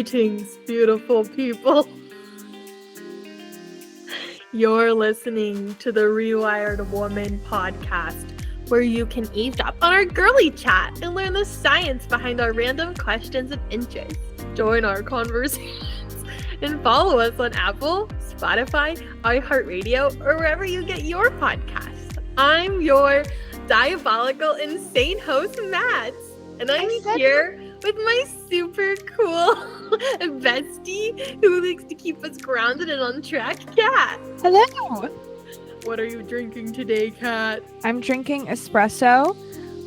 Greetings, beautiful people. You're listening to the Rewired Woman podcast, where you can eavesdrop on our girly chat and learn the science behind our random questions and interests. Join our conversations and follow us on Apple, Spotify, iHeartRadio, or wherever you get your podcasts. I'm your diabolical, insane host, Mads, and I'm here with my super cool bestie who likes to keep us grounded and on track, Kat. Hello. What are you drinking today, Kat? I'm drinking espresso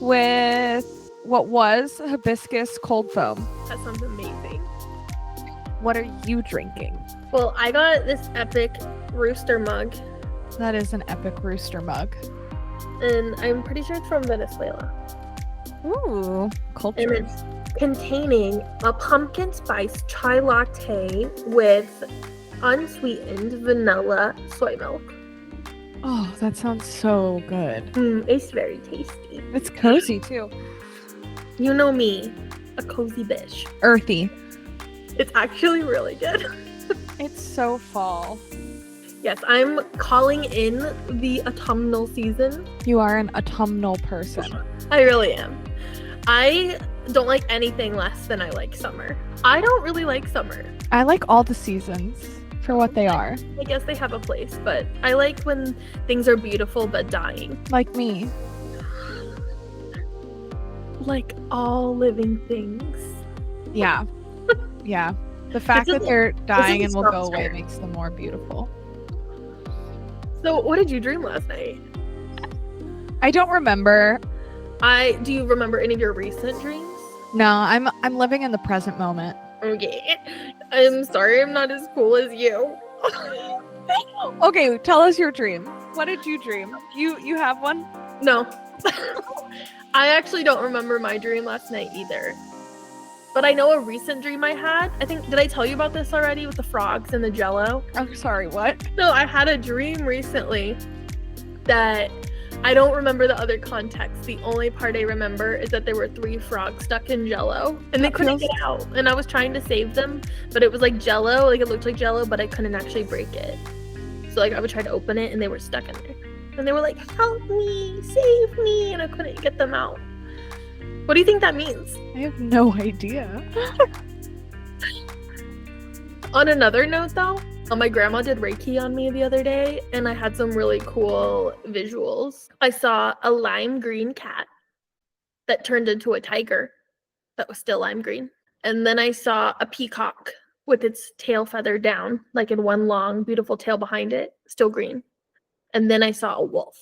with what was hibiscus cold foam. That sounds amazing. What are you drinking? Well, I got this epic rooster mug. That is an epic rooster mug. And I'm pretty sure it's from Venezuela. Ooh, culture. And it's containing a pumpkin spice chai latte with unsweetened vanilla soy milk. Oh, that sounds so good. It's very tasty. It's cozy too. You know me, a cozy bitch. Earthy. It's actually really good. It's so fall. Yes, I'm calling in the autumnal season. You are an autumnal person. I really am. I don't like anything less than I like summer. I don't really like summer. I like all the seasons for what they are. I guess they have a place, but I like when things are beautiful but dying. Like me. Like all living things. Yeah. Yeah. The fact that they're dying and will go away makes them more beautiful. So what did you dream last night? I don't remember. Do you remember any of your recent dreams? No, I'm living in the present moment. Okay. I'm sorry I'm not as cool as you. Okay, tell us your dream. What did you dream? You have one? No. I actually don't remember my dream last night either. But I know a recent dream I had. Did I tell you about this already with the frogs and the jello? I'm sorry, what? No, I had a dream recently that I don't remember the other context. The only part I remember is that there were 3 frogs stuck in jello and they couldn't get out. And I was trying to save them, but it was like jello, like it looked like jello, but I couldn't actually break it. So like I would try to open it and they were stuck in there. And they were like, help me, save me, and I couldn't get them out. What do you think that means? I have no idea. On another note though, my grandma did Reiki on me the other day and I had some really cool visuals. I saw a lime green cat that turned into a tiger that was still lime green. And then I saw a peacock with its tail feathered down, like in one long, beautiful tail behind it, still green. And then I saw a wolf.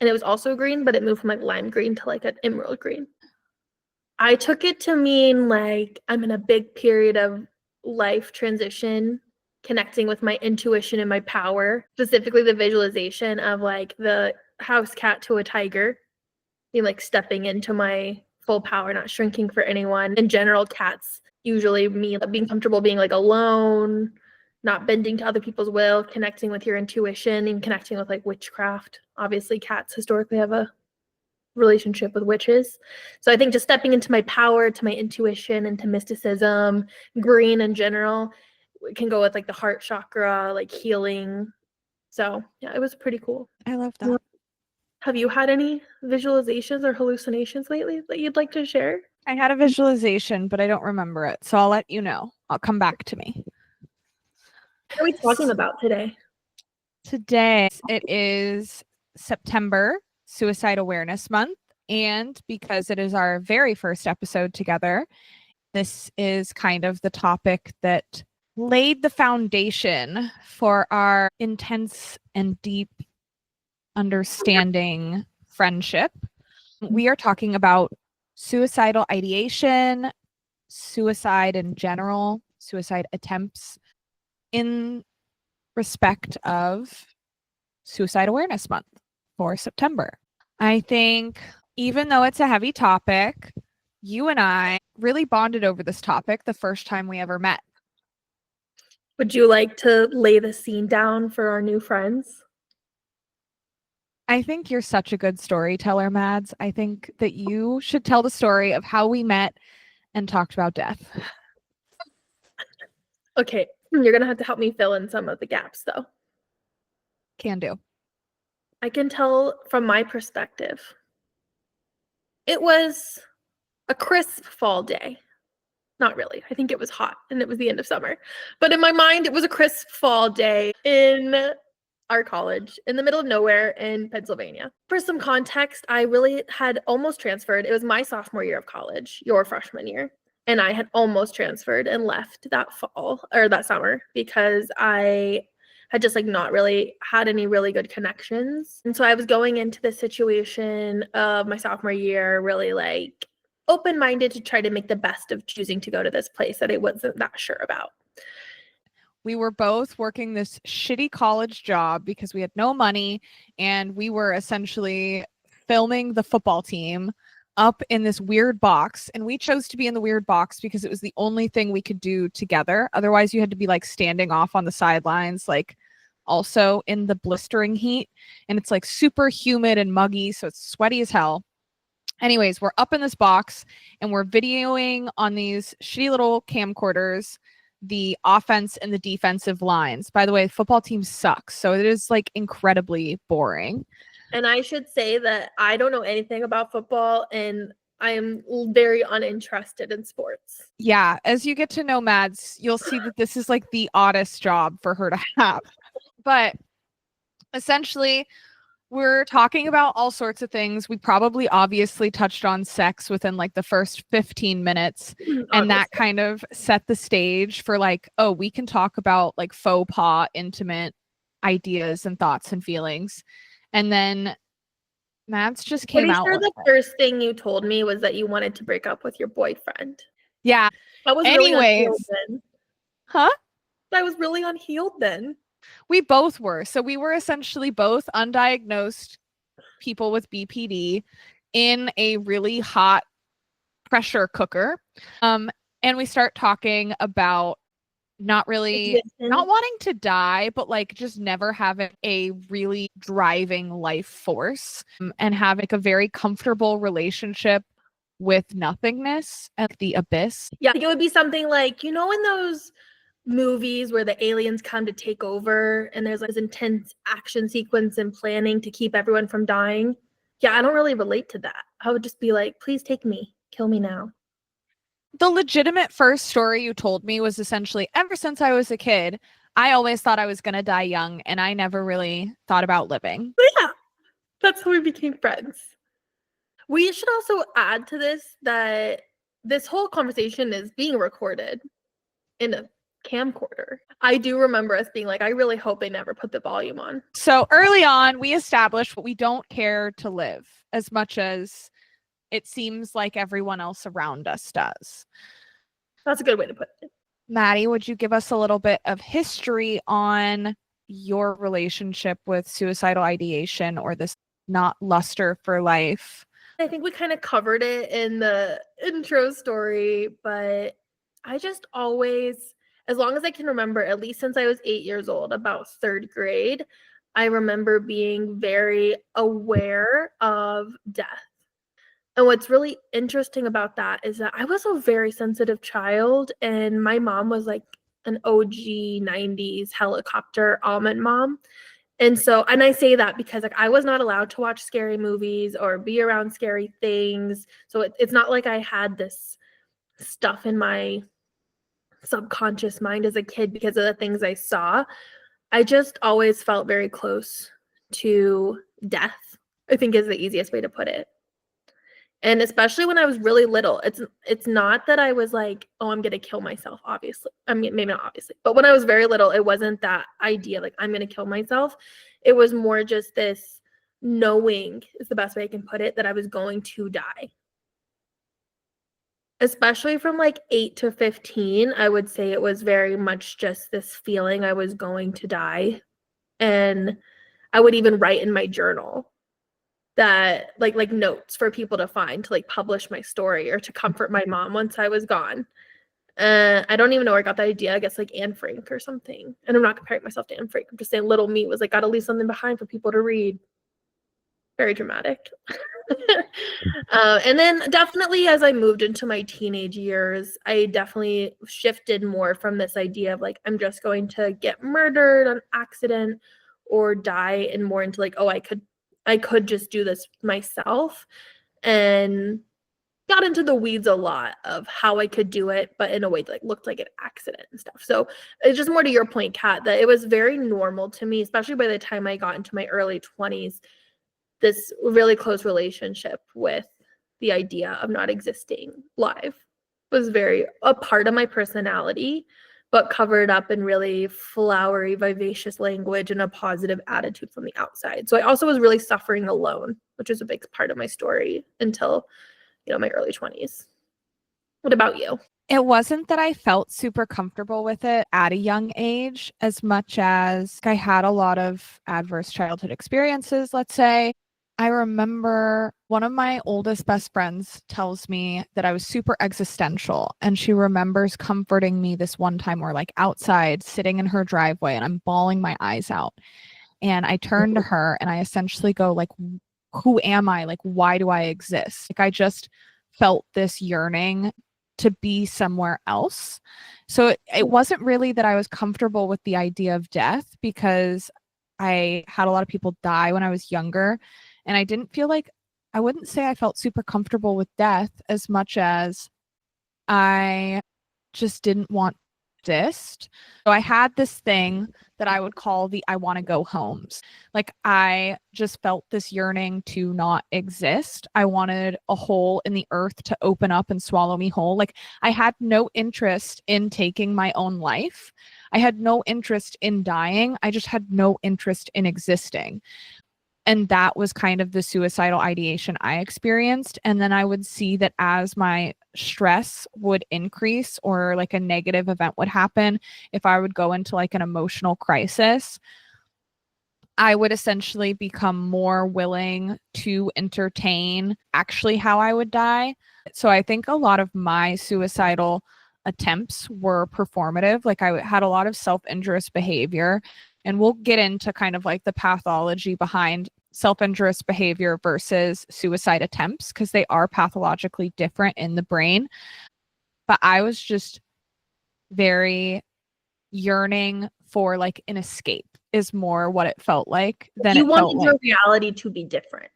And it was also green, but it moved from like lime green to like an emerald green. I took it to mean like I'm in a big period of life transition, connecting with my intuition and my power, specifically the visualization of like the house cat to a tiger, being like stepping into my full power, not shrinking for anyone. In general, cats usually mean being comfortable being like alone, not bending to other people's will, connecting with your intuition and connecting with like witchcraft. Obviously, cats historically have a relationship with witches. So I think just stepping into my power, to my intuition, into mysticism, green in general, it can go with like the heart chakra, like healing. So yeah, it was pretty cool. I love that. Have you had any visualizations or hallucinations lately that you'd like to share? I had a visualization, but I don't remember it. So I'll let you know. I'll come back to me. What are we talking about today? Today it is September, Suicide Awareness Month. And because it is our very first episode together, this is kind of the topic that laid the foundation for our intense and deep understanding friendship. We are talking about suicidal ideation, suicide in general, suicide attempts in respect of Suicide Awareness Month for September. I think even though it's a heavy topic, you and I really bonded over this topic the first time we ever met. Would you like to lay the scene down for our new friends? I think you're such a good storyteller, Mads. I think that you should tell the story of how we met and talked about death. Okay, you're gonna have to help me fill in some of the gaps though. Can do. I can tell from my perspective. It was a crisp fall day. Not really. I think it was hot and it was the end of summer. But in my mind, it was a crisp fall day in our college in the middle of nowhere in Pennsylvania. For some context, I really had almost transferred. It was my sophomore year of college, your freshman year. And I had almost transferred and left that fall or that summer because I had just like not really had any really good connections. And so I was going into the situation of my sophomore year really like open-minded to try to make the best of choosing to go to this place that I wasn't that sure about. We were both working this shitty college job because we had no money, and we were essentially filming the football team up in this weird box. And we chose to be in the weird box because it was the only thing we could do together. Otherwise, you had to be like standing off on the sidelines, like also in the blistering heat. And it's like super humid and muggy, so it's sweaty as hell. Anyways, we're up in this box and we're videoing on these shitty little camcorders the offense and the defensive lines. By the way, football team sucks, so it is like incredibly boring. And I should say that I don't know anything about football and I am very uninterested in sports. Yeah, as you get to know Mads, you'll see that this is like the oddest job for her to have. But essentially, we're talking about all sorts of things. We probably obviously touched on sex within like the first 15 minutes. And that kind of set the stage for like, oh, we can talk about like faux pas, intimate ideas and thoughts and feelings. And then Mads just came Pretty out sure with the it. first thing you told me was that you wanted to break up with your boyfriend. Yeah. I was really unhealed Anyways. then. Huh? I was really unhealed then. We both were. So we were essentially both undiagnosed people with BPD in a really hot pressure cooker. And we start talking about not wanting to die, but like just never having a really driving life force, and having a very comfortable relationship with nothingness and the abyss. Yeah, I think it would be something like, in those movies where the aliens come to take over and there's like this intense action sequence and planning to keep everyone from dying. Yeah, I don't really relate to that. I would just be like, please take me, kill me now. The legitimate first story you told me was essentially ever since I was a kid, I always thought I was going to die young and I never really thought about living. But yeah, that's how we became friends. We should also add to this that this whole conversation is being recorded in a camcorder. I do remember us being like, I really hope they never put the volume on. So early on, we established we don't care to live as much as it seems like everyone else around us does. That's a good way to put it. Maddie, would you give us a little bit of history on your relationship with suicidal ideation or this not luster for life? I think we kind of covered it in the intro story, but I just always, as long as I can remember, at least since I was 8 years old, about third grade, I remember being very aware of death. And what's really interesting about that is that I was a very sensitive child, and my mom was like an OG 90s helicopter almond mom. And so, and I say that because like I was not allowed to watch scary movies or be around scary things. So it's not like I had this stuff in my subconscious mind as a kid because of the things I saw. I just always felt very close to death, I think is the easiest way to put it. And especially when I was really little, it's not that I was like, oh, I'm gonna kill myself, obviously. I mean, maybe not obviously, but when I was very little, it wasn't that idea like I'm gonna kill myself. It was more just this knowing is the best way I can put it, that I was going to die. Especially from like 8 to 15, I would say it was very much just this feeling I was going to die. And I would even write in my journal that like notes for people to find to like publish my story or to comfort my mom once I was gone. I don't even know where I got that idea. I guess like Anne Frank or something. And I'm not comparing myself to Anne Frank. I'm just saying little me was like, gotta leave something behind for people to read. very dramatic. And then definitely as I moved into my teenage years, I definitely shifted more from this idea of like, I'm just going to get murdered on accident or die, and more into like, oh, I could just do this myself, and got into the weeds a lot of how I could do it, but in a way that like looked like an accident and stuff. So it's just more to your point, Kat, that it was very normal to me, especially by the time I got into my early 20s, this really close relationship with the idea of not existing live was very a part of my personality, but covered up in really flowery, vivacious language and a positive attitude from the outside. So I also was really suffering alone, which is a big part of my story until, my early 20s. What about you? It wasn't that I felt super comfortable with it at a young age as much as I had a lot of adverse childhood experiences, let's say. I remember one of my oldest best friends tells me that I was super existential, and she remembers comforting me this one time we're like outside sitting in her driveway and I'm bawling my eyes out. And I turn to her and I essentially go like, who am I? Like, why do I exist? Like, I just felt this yearning to be somewhere else. So it wasn't really that I was comfortable with the idea of death, because I had a lot of people die when I was younger, and I didn't feel like, I wouldn't say I felt super comfortable with death as much as I just didn't want to exist. So I had this thing that I would call the I want to go homes. Like, I just felt this yearning to not exist. I wanted a hole in the earth to open up and swallow me whole. Like, I had no interest in taking my own life. I had no interest in dying. I just had no interest in existing. And that was kind of the suicidal ideation I experienced. And then I would see that as my stress would increase or like a negative event would happen, if I would go into like an emotional crisis, I would essentially become more willing to entertain actually how I would die. So I think a lot of my suicidal attempts were performative. Like, I had a lot of self-injurious behavior, and we'll get into kind of like the pathology behind self-injurious behavior versus suicide attempts, because they are pathologically different in the brain. But I was just very yearning for like an escape is more what it felt like than You it felt wanted your like. reality to be different.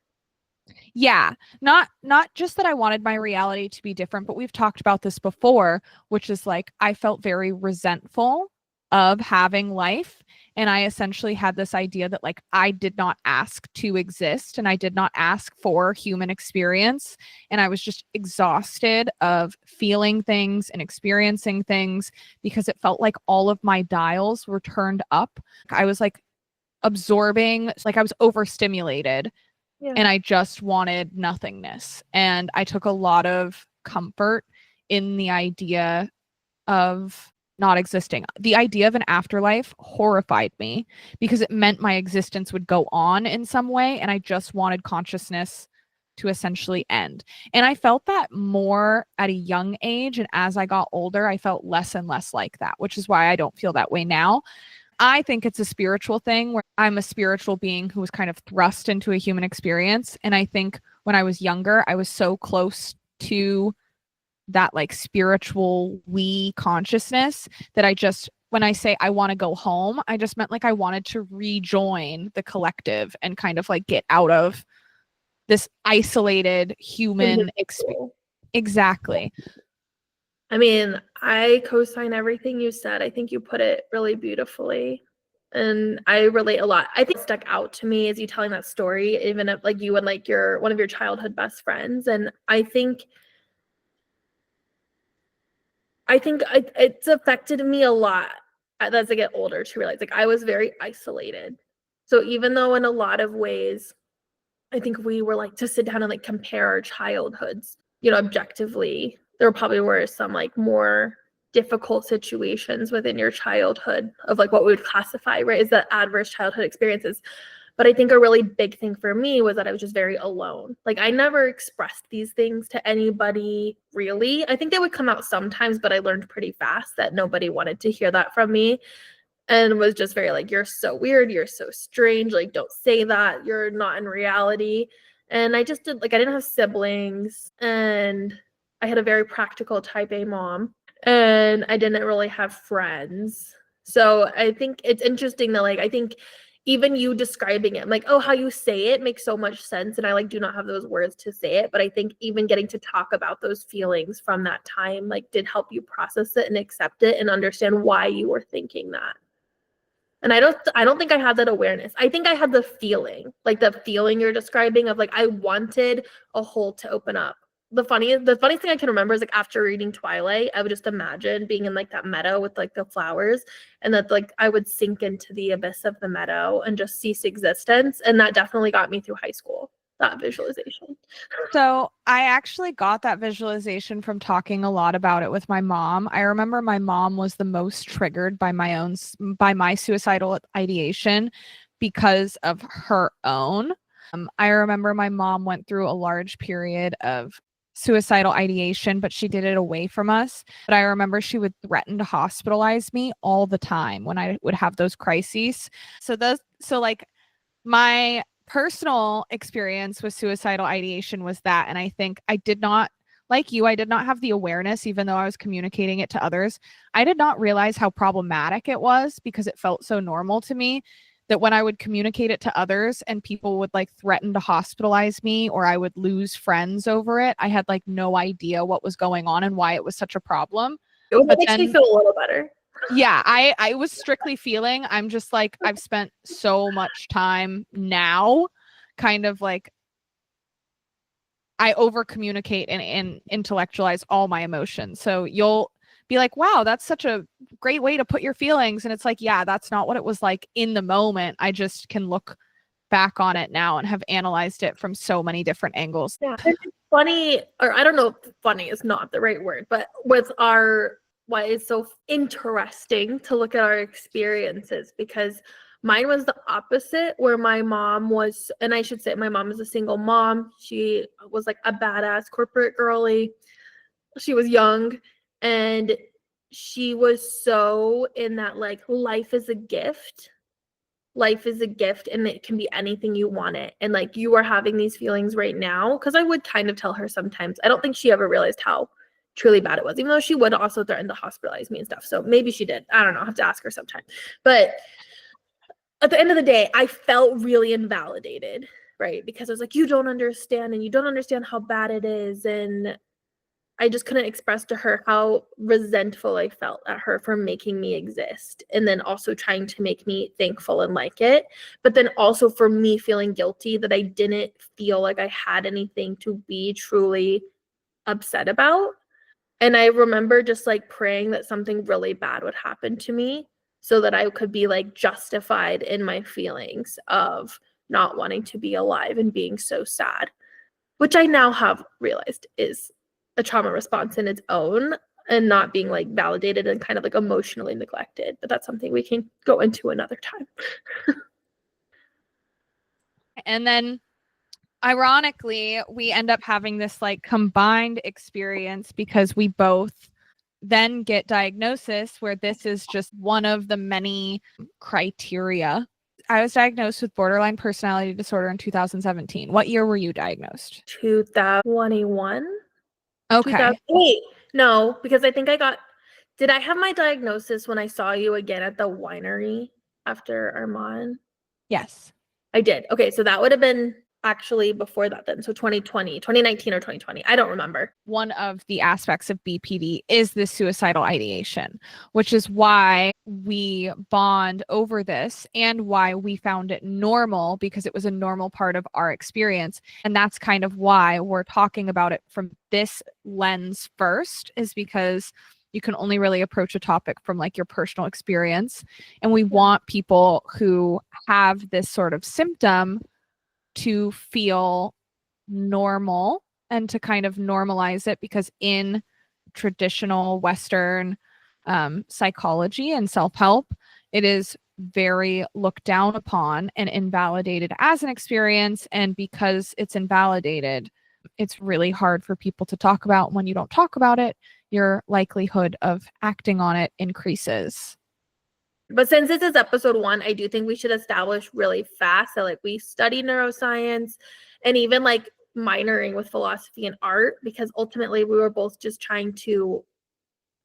Yeah, not just that I wanted my reality to be different, but we've talked about this before, which is like I felt very resentful of having life, and I essentially had this idea that like I did not ask to exist and I did not ask for human experience, and I was just exhausted of feeling things and experiencing things because it felt like all of my dials were turned up. I was like absorbing, like I was overstimulated, Yeah. and I just wanted nothingness. And I took a lot of comfort in the idea of not existing. The idea of an afterlife horrified me because it meant my existence would go on in some way, and I just wanted consciousness to essentially end. And I felt that more at a young age, and as I got older, I felt less and less like that, which is why I don't feel that way now. I think it's a spiritual thing where I'm a spiritual being who was kind of thrust into a human experience. And I think when I was younger, I was so close to that like spiritual we consciousness that I just, when I say I want to go home, I just meant like I wanted to rejoin the collective and kind of like get out of this isolated human experience. Exactly. I mean, I co-sign everything you said. I think you put it really beautifully. And I relate a lot. I think it stuck out to me as you telling that story, even if like you and like your one of your childhood best friends. And I think it's affected me a lot as I get older to realize like I was very isolated. So even though in a lot of ways I think we were like to sit down and like compare our childhoods, objectively, there probably were some like more difficult situations within your childhood of like what we would classify, right, as the adverse childhood experiences. But I think a really big thing for me was that I was just very alone. Like I never expressed these things to anybody really. I think they would come out sometimes, but I learned pretty fast that nobody wanted to hear that from me. and was just very like, you're so weird, you're so strange, like don't say that, you're not in reality. And I just did, like, I didn't have siblings, and I had a very practical type A mom, and I didn't really have friends. So I think it's interesting that, like, I think even you describing it, like, oh, how you say it makes so much sense, and I like do not have those words to say it, but I think even getting to talk about those feelings from that time like did help you process it and accept it and understand why you were thinking that. And I don't think I had that awareness. I think I had the feeling, like the feeling you're describing of like I wanted a hole to open up. The funniest thing I can remember is like after reading Twilight, I would just imagine being in like that meadow with like the flowers, and that like I would sink into the abyss of the meadow and just cease existence. And that definitely got me through high school, that visualization. So I actually got that visualization from talking a lot about it with my mom. I remember my mom was the most triggered by my suicidal ideation because of her own. I remember my mom went through a large period of suicidal ideation, but she did it away from us. But I remember she would threaten to hospitalize me all the time when I would have those crises. So like my personal experience with suicidal ideation was that. And I think I did not, like you, I did not have the awareness, even though I was communicating it to others. I did not realize how problematic it was because it felt so normal to me that when I would communicate it to others and people would like threaten to hospitalize me or I would lose friends over it, I had like no idea what was going on and why it was such a problem. That But makes me feel a little better. yeah, I was strictly feeling, I'm just like, I've spent so much time now kind of like I over communicate and intellectualize all my emotions. So you'll be like, wow, that's such a great way to put your feelings. And it's like, yeah, that's not what it was like in the moment. I just can look back on it now and have analyzed it from so many different angles. Yeah. It's funny, or I don't know if funny is not the right word, but with our, why it's so interesting to look at our experiences, because mine was the opposite, where my mom was, and I should say my mom is a single mom. She was like a badass corporate girly. She was young, and she was so in that like life is a gift, life is a gift, and it can be anything you want it, and like you are having these feelings right now, because I would kind of tell her sometimes. I don't think she ever realized how truly bad it was, even though she would also threaten to hospitalize me and stuff, so maybe she did, I don't know, I'll have to ask her sometime. But at the end of the day, I felt really invalidated, right? Because I was like, you don't understand, and you don't understand how bad it is. And I just couldn't express to her how resentful I felt at her for making me exist, and then also trying to make me thankful and like it. But then also for me feeling guilty that I didn't feel like I had anything to be truly upset about. And I remember just like praying that something really bad would happen to me so that I could be like justified in my feelings of not wanting to be alive and being so sad, which I now have realized is a trauma response in its own, and not being like validated and kind of like emotionally neglected. But that's something we can go into another time. And then ironically, we end up having this like combined experience because we both then get diagnosis where this is just one of the many criteria. I was diagnosed with borderline personality disorder in 2017. What year were you diagnosed? 2021? Okay. 2008. No, because I think did I have my diagnosis when I saw you again at the winery after Armand? Yes. I did. Okay, so that would have been actually before that then. So 2020, 2019 or 2020. I don't remember. One of the aspects of BPD is this suicidal ideation, which is why we bond over this and why we found it normal, because it was a normal part of our experience. And that's kind of why we're talking about it from this lens first, is because you can only really approach a topic from like your personal experience. And we want people who have this sort of symptom to feel normal and to kind of normalize it, because in traditional Western psychology and self-help, it is very looked down upon and invalidated as an experience. And because it's invalidated, it's really hard for people to talk about. When you don't talk about it, your likelihood of acting on it increases. But since this is episode 1, I do think we should establish really fast that like we study neuroscience and even like minoring with philosophy and art, because ultimately we were both just trying to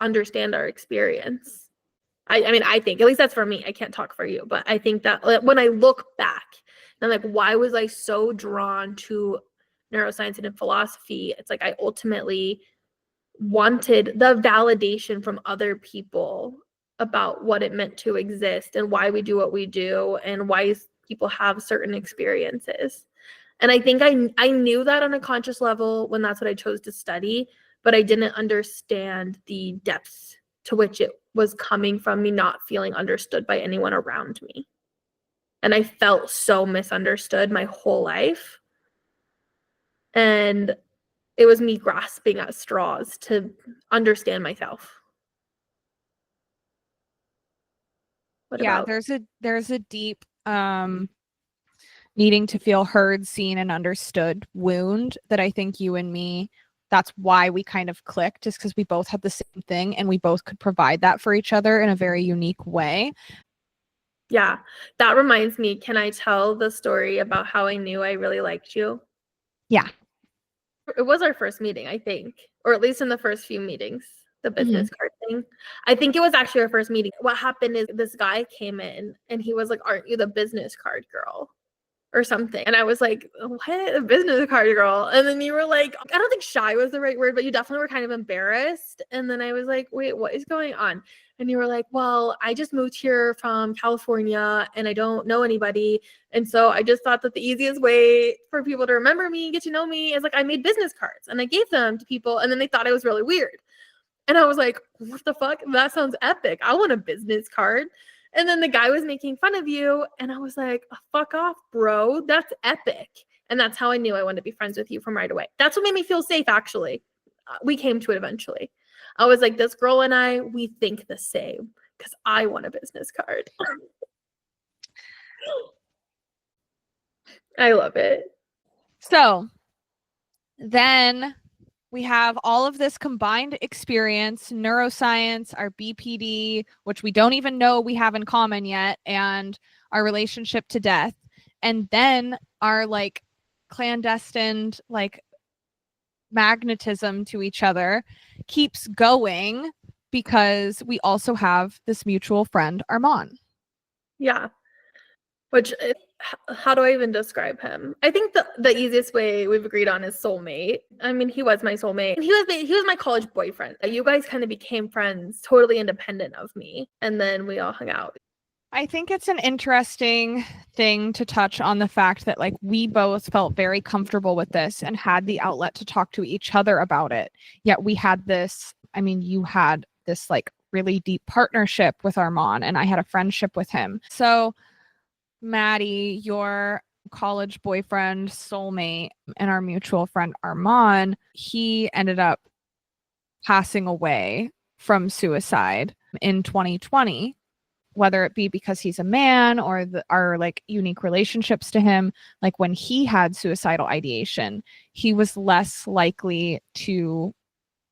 understand our experience. I mean, I think, at least that's for me. I can't talk for you, but I think that when I look back, and like, why was I so drawn to neuroscience and in philosophy? It's like I ultimately wanted the validation from other people about what it meant to exist and why we do what we do and why people have certain experiences. And I think I knew that on a conscious level when that's what I chose to study, but I didn't understand the depths to which it was coming from me not feeling understood by anyone around me. And I felt so misunderstood my whole life. And it was me grasping at straws to understand myself. What about? There's a deep needing to feel heard, seen, and understood wound that I think you and me, that's why we kind of clicked, just because we both had the same thing and we both could provide that for each other in a very unique way. Yeah, that reminds me, can I tell the story about how I knew I really liked you? Yeah. It was our first meeting, I think, or at least in the first few meetings, the business card thing. I think it was actually our first meeting. What happened is this guy came in and he was like, "Aren't you the business card girl?" or something. And I was like, "What? A business card girl?" And then you were like, I don't think shy was the right word, but you definitely were kind of embarrassed. And then I was like, "Wait, what is going on?" And you were like, "Well, I just moved here from California and I don't know anybody. And so I just thought that the easiest way for people to remember me, get to know me, is like I made business cards and I gave them to people and then they thought I was really weird." And I was like, "What the fuck? That sounds epic. I want a business card." And then the guy was making fun of you. And I was like, "Oh, fuck off, bro. That's epic." And that's how I knew I wanted to be friends with you from right away. That's what made me feel safe, actually. We came to it eventually. I was like, this girl and I, we think the same because I want a business card. I love it. So then we have all of this combined experience, neuroscience, our BPD, which we don't even know we have in common yet, and our relationship to death. And then our like clandestine like magnetism to each other keeps going because we also have this mutual friend, Armand. Yeah. Which, how do I even describe him? I think the easiest way we've agreed on is soulmate. I mean, he was my soulmate. He was my college boyfriend. You guys kind of became friends, totally independent of me, and then we all hung out. I think it's an interesting thing to touch on the fact that like we both felt very comfortable with this and had the outlet to talk to each other about it. Yet we had this, I mean, you had this like really deep partnership with Armand and I had a friendship with him. So Maddie, your college boyfriend, soulmate, and our mutual friend Armand, he ended up passing away from suicide in 2020, whether it be because he's a man or our like unique relationships to him. Like when he had suicidal ideation, he was less likely to,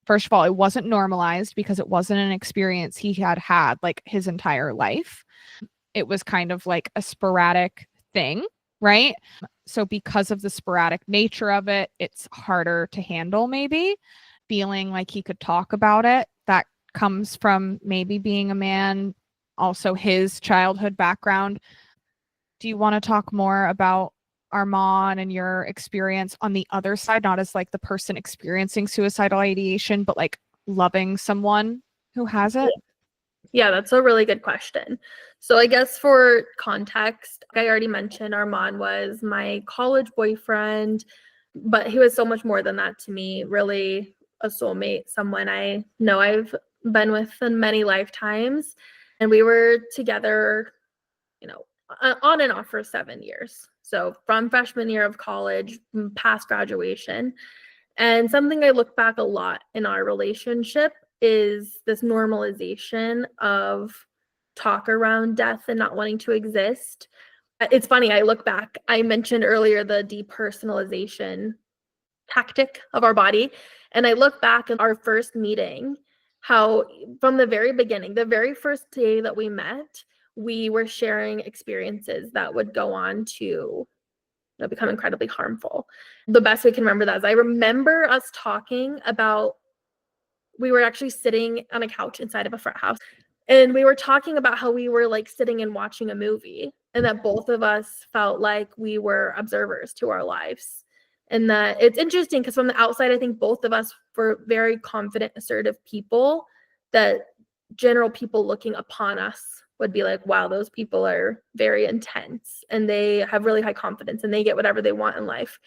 first of all, it wasn't normalized because it wasn't an experience he had like his entire life. It was kind of like a sporadic thing, right? So because of the sporadic nature of it, it's harder to handle maybe. Feeling like he could talk about it, that comes from maybe being a man, also his childhood background. Do you want to talk more about Armand and your experience on the other side, not as like the person experiencing suicidal ideation, but like loving someone who has it? Yeah, that's a really good question. So I guess for context, I already mentioned Armand was my college boyfriend, but he was so much more than that to me, really a soulmate, someone I know I've been with in many lifetimes. And we were together, on and off for 7 years. So from freshman year of college, past graduation. And something I look back a lot in our relationship is this normalization of talk around death and not wanting to exist. It's funny, I look back, I mentioned earlier the depersonalization tactic of our body. And I look back at our first meeting, how from the very beginning, the very first day that we met, we were sharing experiences that would go on to become incredibly harmful. The best we can remember that is I remember us talking about, we were actually sitting on a couch inside of a frat house, and we were talking about how we were like sitting and watching a movie, and that both of us felt like we were observers to our lives. And that it's interesting because from the outside, I think both of us were very confident, assertive people that general people looking upon us would be like, wow, those people are very intense and they have really high confidence and they get whatever they want in life.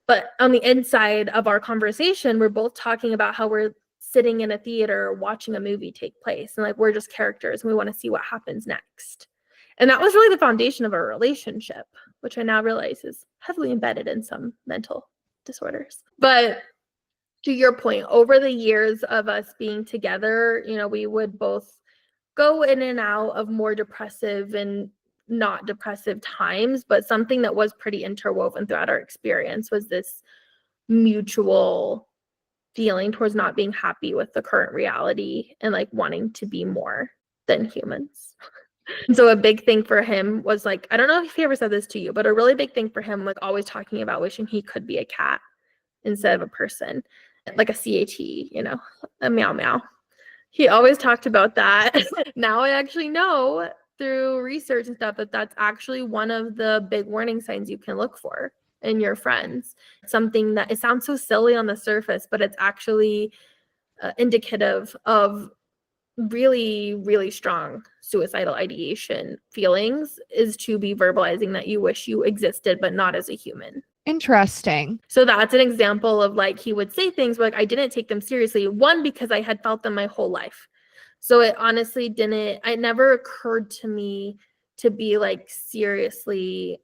But on the inside of our conversation, we're both talking about how we're sitting in a theater watching a movie take place, and like we're just characters and we want to see what happens next. And that was really the foundation of our relationship, which I now realize is heavily embedded in some mental disorders. But to your point, over the years of us being together, we would both go in and out of more depressive and not depressive times, but something that was pretty interwoven throughout our experience was this mutual feeling towards not being happy with the current reality and like wanting to be more than humans. And so a big thing for him was like, I don't know if he ever said this to you, but a really big thing for him, like always talking about wishing he could be a cat instead of a person, like a CAT, a meow meow. He always talked about that. Now I actually know through research and stuff that that's actually one of the big warning signs you can look for in your friends. Something that it sounds so silly on the surface, but it's actually indicative of really, really strong suicidal ideation feelings, is to be verbalizing that you wish you existed, but not as a human. Interesting. So that's an example of like, he would say things like, I didn't take them seriously. One, because I had felt them my whole life. So it honestly it never occurred to me to be like seriously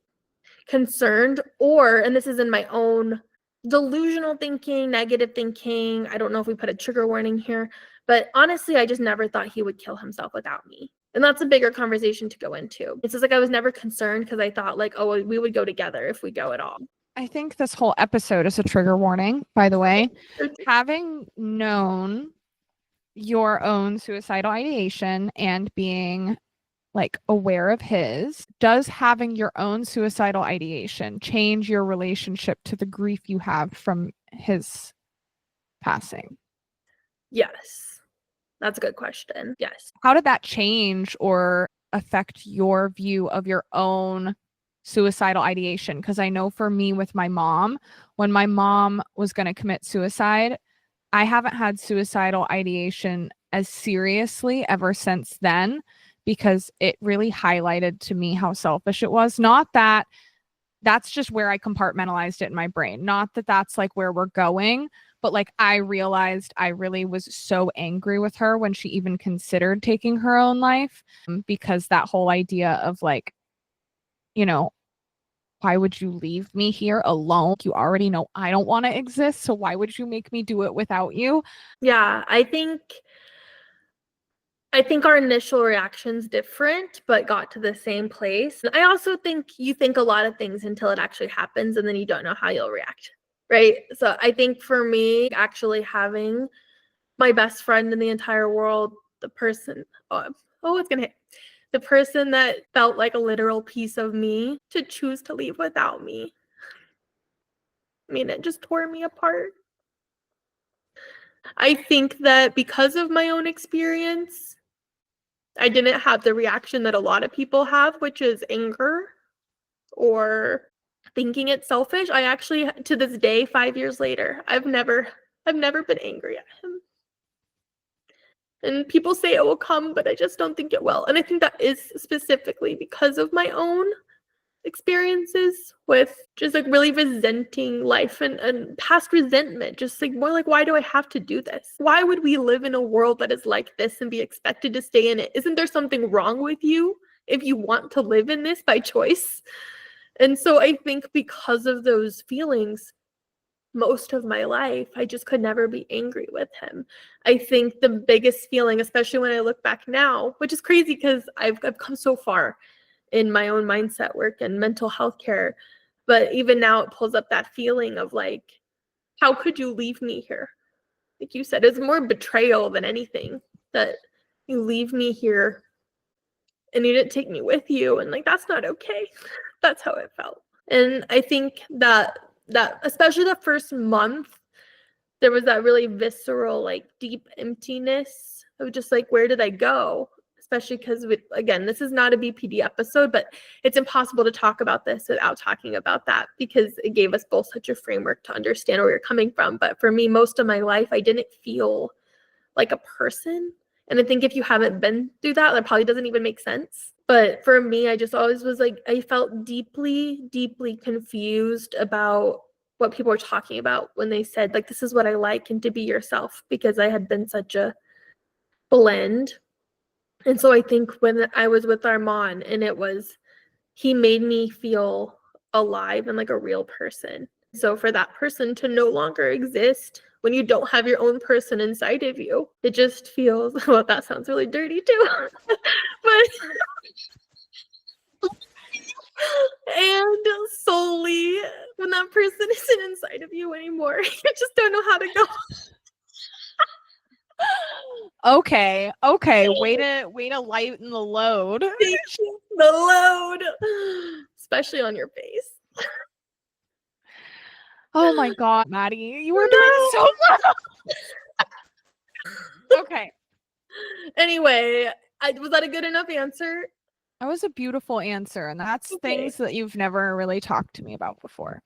concerned, and this is in my own delusional thinking, negative thinking. I don't know if we put a trigger warning here, but honestly, I just never thought he would kill himself without me. And that's a bigger conversation to go into. It's just like I was never concerned because I thought like, oh, we would go together if we go at all. I think this whole episode is a trigger warning, by the way. Having known your own suicidal ideation and being like aware of his, does having your own suicidal ideation change your relationship to the grief you have from his passing? Yes. That's a good question. Yes. How did that change or affect your view of your own suicidal ideation? Because I know for me with my mom, when my mom was going to commit suicide, I haven't had suicidal ideation as seriously ever since then, because it really highlighted to me how selfish it was. Not that that's just where I compartmentalized it in my brain. Not that that's like where we're going, but like I realized I really was so angry with her when she even considered taking her own life, because that whole idea of like, why would you leave me here alone? You already know I don't want to exist, so why would you make me do it without you? Yeah, I think our initial reaction's different, but got to the same place. I also think you think a lot of things until it actually happens, and then you don't know how you'll react, right? So I think for me, actually having my best friend in the entire world, the person, it's gonna hit, the person that felt like a literal piece of me, to choose to leave without me. I mean, it just tore me apart. I think that because of my own experience, I didn't have the reaction that a lot of people have, which is anger or thinking it's selfish. I actually, to this day, 5 years later, I've never been angry at him. And people say it will come, but I just don't think it will. And I think that is specifically because of my own experiences with just like really resenting life and past resentment, just like more like, why do I have to do this? Why would we live in a world that is like this and be expected to stay in it? Isn't there something wrong with you if you want to live in this by choice? And so I think because of those feelings, most of my life, I just could never be angry with him. I think the biggest feeling, especially when I look back now, which is crazy because I've come so far in my own mindset work and mental health care, but even now it pulls up that feeling of like, how could you leave me here? Like you said, it's more betrayal than anything, that you leave me here and you didn't take me with you, and like that's not okay. That's how it felt. And I think that especially the first month, there was that really visceral, like deep emptiness of just like, where did I go? Especially because, again, this is not a BPD episode, but it's impossible to talk about this without talking about that, because it gave us both such a framework to understand where you're coming from. But for me, most of my life, I didn't feel like a person. And I think if you haven't been through that, that probably doesn't even make sense. But for me, I just always was like, I felt deeply, deeply confused about what people were talking about when they said, like, this is what I like, and to be yourself, because I had been such a blend. And so I think when I was with Armand, and he made me feel alive and like a real person. So for that person to no longer exist when you don't have your own person inside of you, it just feels, well, that sounds really dirty too. But and solely when that person isn't inside of you anymore, you just don't know how to go. Okay. Way to lighten the load. The load, especially on your face. Oh my God, Maddie, you were doing so well. Okay. Anyway, was that a good enough answer? That was a beautiful answer, and that's Okay. things that you've never really talked to me about before.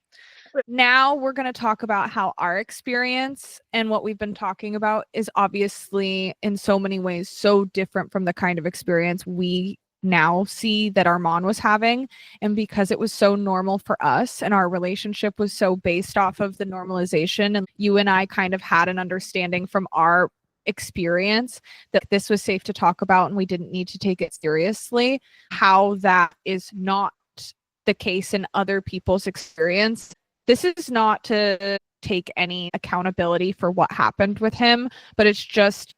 Now we're going to talk about how our experience and what we've been talking about is obviously in so many ways so different from the kind of experience we now see that Armand was having. And because it was so normal for us and our relationship was so based off of the normalization, and you and I kind of had an understanding from our experience that this was safe to talk about and we didn't need to take it seriously, how that is not the case in other people's experience. This is not to take any accountability for what happened with him, but it's just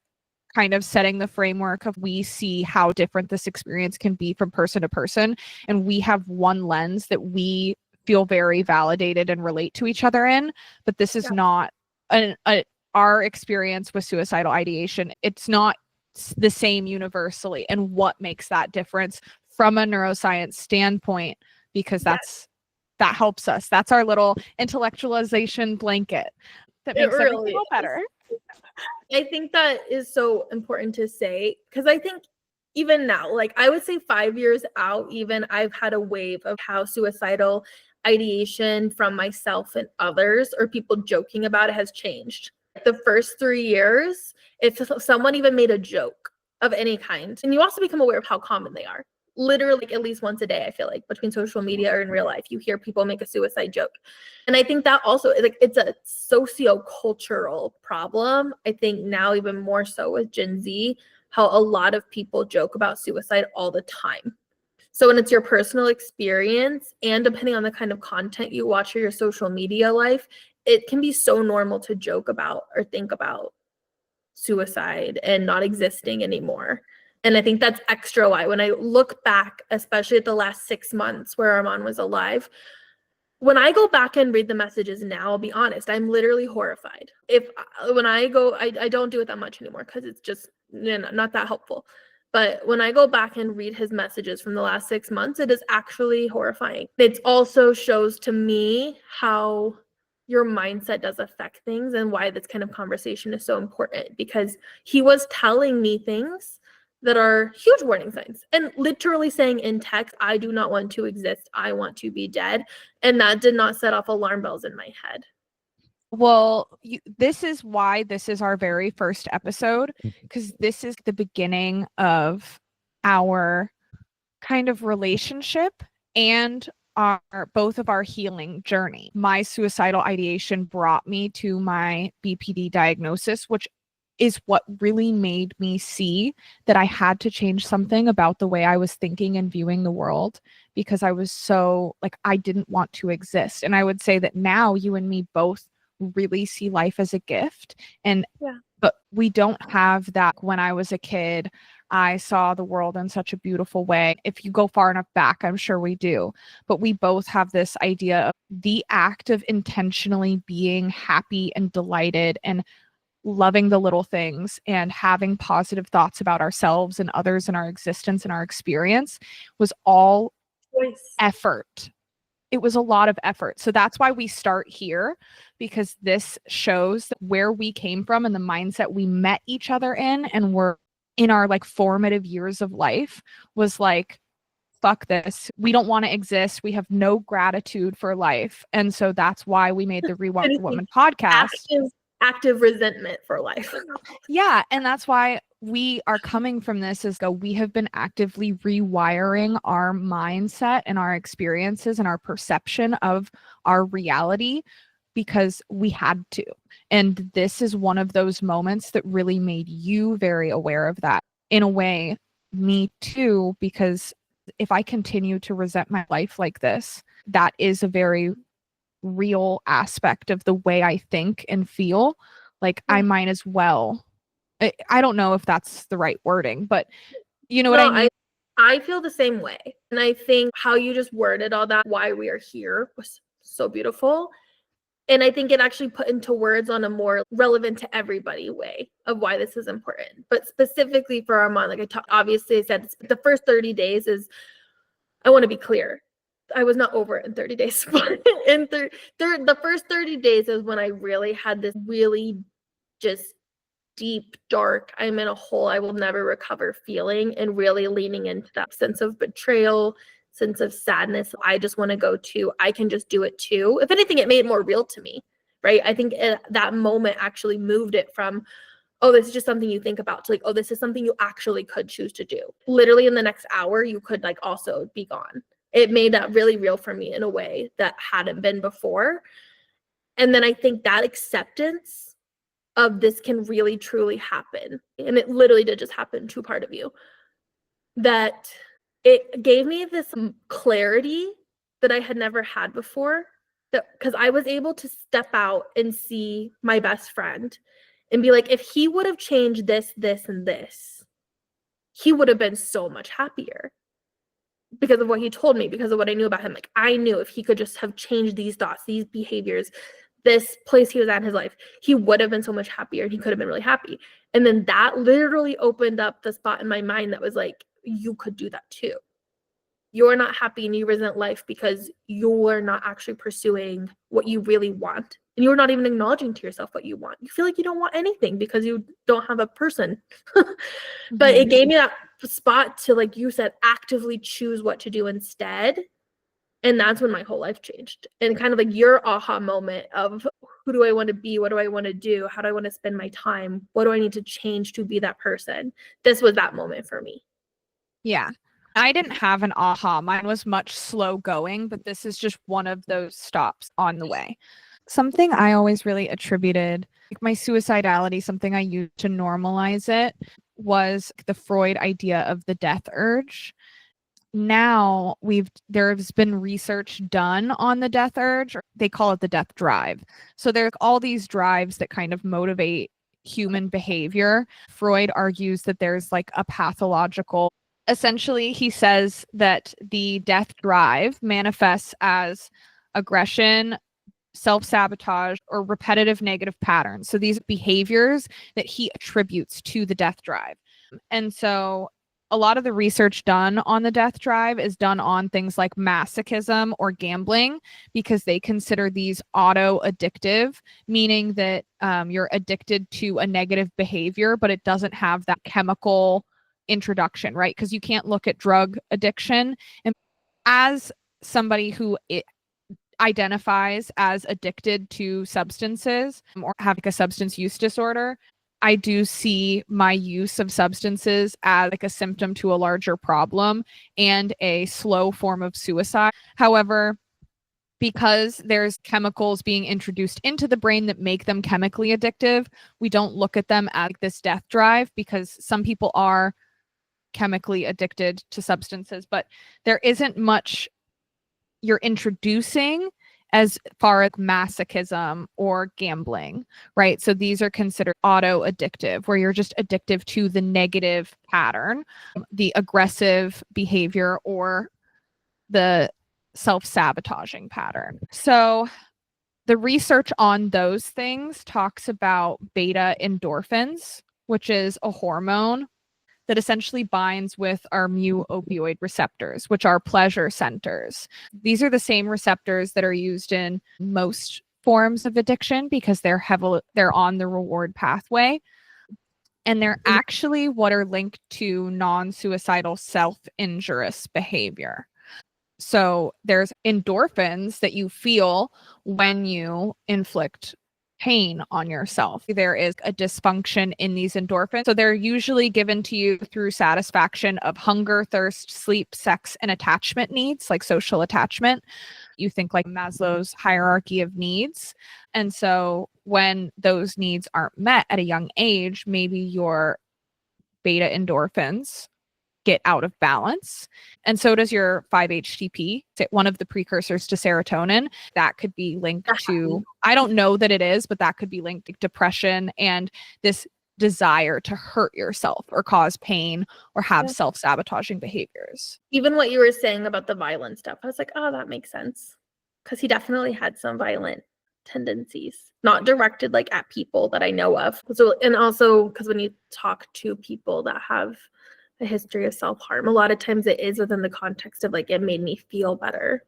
kind of setting the framework of, we see how different this experience can be from person to person, and we have one lens that we feel very validated and relate to each other in. But this is not our experience with suicidal ideation. It's not the same universally, and what makes that difference from a neuroscience standpoint, because that helps us. That's our little intellectualization blanket that makes everything feel better. I think that is so important to say, because I think even now, like I would say 5 years out, even I've had a wave of how suicidal ideation from myself and others, or people joking about it, has changed. The first 3 years, if someone even made a joke of any kind, and you also become aware of how common they are. Literally, like, at least once a day, I feel like, between social media or in real life, you hear people make a suicide joke. And I think that also, like, it's a socio-cultural problem. I think now even more so with Gen Z, how a lot of people joke about suicide all the time. So when it's your personal experience, and depending on the kind of content you watch or your social media life, it can be so normal to joke about or think about suicide and not existing anymore. And I think that's extra why when I look back, especially at the last 6 months where Armand was alive, when I go back and read the messages now, I'll be honest, I'm literally horrified. When I go, I don't do it that much anymore because it's just not that helpful. But when I go back and read his messages from the last 6 months, it is actually horrifying. It also shows to me how your mindset does affect things, and why this kind of conversation is so important, because he was telling me things that are huge warning signs, and literally saying in text, I do not want to exist. I want to be dead. And that did not set off alarm bells in my head. Well, this is why this is our very first episode, because this is the beginning of our kind of relationship and both of our healing journey. My suicidal ideation brought me to my BPD diagnosis, which is what really made me see that I had to change something about the way I was thinking and viewing the world, because I was so, like, I didn't want to exist. And I would say that now you and me both really see life as a gift. And but we don't have that. When I was a kid, I saw the world in such a beautiful way. If you go far enough back, I'm sure we do. But we both have this idea of the act of intentionally being happy and delighted and loving the little things and having positive thoughts about ourselves and others and our existence and our experience was all effort. It was a lot of effort. So that's why we start here, because this shows where we came from and the mindset we met each other in and were in our like formative years of life was like, fuck this. We don't want to exist. We have no gratitude for life. And so that's why we made the Rewire Woman podcast. Active resentment for life. Yeah. And that's why we are coming from this is we have been actively rewiring our mindset and our experiences and our perception of our reality because we had to. And this is one of those moments that really made you very aware of that. In a way, me too, because if I continue to resent my life like this, that is a very real aspect of the way I think and feel. Like I might as well. I don't know if that's the right wording, but you know what I mean? I feel the same way. And I think how you just worded all that, why we are here, was so beautiful. And I think it actually put into words on a more relevant to everybody way of why this is important. But specifically for Armand, like obviously I said, the first 30 days is, I want to be clear, I was not over it in 30 days. But the first 30 days is when I really had this really just deep, dark, I'm in a hole I will never recover feeling, and really leaning into that sense of betrayal, sense of sadness. I just want to go to, I can just do it too. If anything, it made it more real to me, right? I think that moment actually moved it from, oh, this is just something you think about, to like, oh, this is something you actually could choose to do. Literally in the next hour, you could like also be gone. It made that really real for me in a way that hadn't been before. And then I think that acceptance of this can really truly happen, and it literally did just happen to part of you, that it gave me this clarity that I had never had before, that because I was able to step out and see my best friend and be like, if he would have changed this, this, and this, he would have been so much happier because of what he told me, because of what I knew about him. Like I knew if he could just have changed these thoughts, these behaviors, this place he was at in his life, he would have been so much happier and he could have been really happy. And then that literally opened up the spot in my mind that was like, you could do that too. You're not happy and you resent life because you're not actually pursuing what you really want. And you're not even acknowledging to yourself what you want. You feel like you don't want anything because you don't have a person. But it gave me that spot to, like you said, actively choose what to do instead. And that's when my whole life changed. And kind of like your aha moment of, who do I want to be? What do I want to do? How do I want to spend my time? What do I need to change to be that person? This was that moment for me. Yeah. I didn't have an aha. Mine was much slow going, but this is just one of those stops on the way. Something I always really attributed, like my suicidality, something I used to normalize it, was the Freud idea of the death urge. Now there's been research done on the death urge. They call it the death drive. So there's all these drives that kind of motivate human behavior. Freud argues that there's like a pathological, essentially he says that the death drive manifests as aggression, self-sabotage, or repetitive negative patterns. So these behaviors that he attributes to the death drive. And so a lot of the research done on the death drive is done on things like masochism or gambling, because they consider these auto-addictive, meaning that you're addicted to a negative behavior, but it doesn't have that chemical introduction, right? Because you can't look at drug addiction. And as somebody who identifies as addicted to substances or have like a substance use disorder, I do see my use of substances as like a symptom to a larger problem and a slow form of suicide. However, because there's chemicals being introduced into the brain that make them chemically addictive, we don't look at them as this death drive, because some people are chemically addicted to substances, but there isn't much you're introducing as far as masochism or gambling, right? So these are considered auto-addictive, where you're just addictive to the negative pattern, the aggressive behavior, or the self-sabotaging pattern. So The research on those things talks about beta endorphins, which is a hormone that essentially binds with our mu opioid receptors, which are pleasure centers. These are the same receptors that are used in most forms of addiction because they're on the reward pathway. And they're actually what are linked to non-suicidal self-injurious behavior. So there's endorphins that you feel when you inflict pain on yourself. There is a dysfunction in these endorphins. So they're usually given to you through satisfaction of hunger, thirst, sleep, sex, and attachment needs, like social attachment. You think like Maslow's hierarchy of needs. And so when those needs aren't met at a young age, maybe your beta endorphins get out of balance. And so does your 5-HTP, one of the precursors to serotonin. That could be linked to, I don't know that it is, but that could be linked to depression and this desire to hurt yourself or cause pain or have self-sabotaging behaviors. Even what you were saying about the violent stuff, I was like, oh, that makes sense. Because he definitely had some violent tendencies, not directed like at people that I know of. So, and also because when you talk to people that have a history of self-harm, a lot of times it is within the context of like, it made me feel better.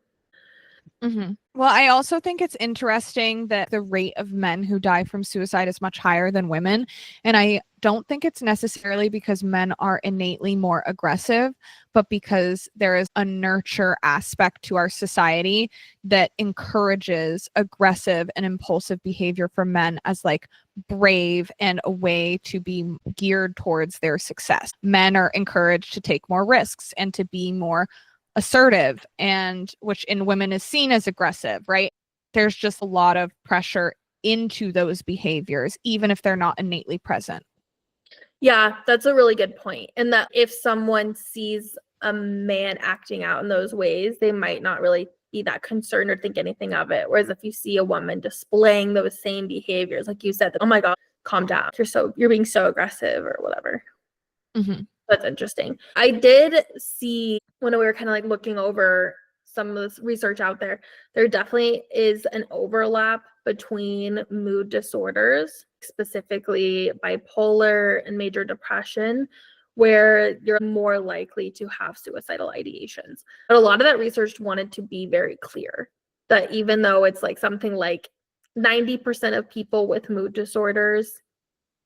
Mm-hmm. Well, I also think it's interesting that the rate of men who die from suicide is much higher than women. And I don't think it's necessarily because men are innately more aggressive, but because there is a nurture aspect to our society that encourages aggressive and impulsive behavior for men as like brave and a way to be geared towards their success. Men are encouraged to take more risks and to be more assertive, and which in women is seen as aggressive, right? There's just a lot of pressure into those behaviors, even if they're not innately present. Yeah, that's a really good point. And that if someone sees a man acting out in those ways, they might not really be that concerned or think anything of it. Whereas if you see a woman displaying those same behaviors, like you said, oh my God, calm down. You're being so aggressive or whatever. Mm-hmm. That's interesting. I did see when we were kind of like looking over some of this research out there, there definitely is an overlap between mood disorders, specifically bipolar and major depression, where you're more likely to have suicidal ideations. But a lot of that research wanted to be very clear that even though it's like something like 90% of people with mood disorders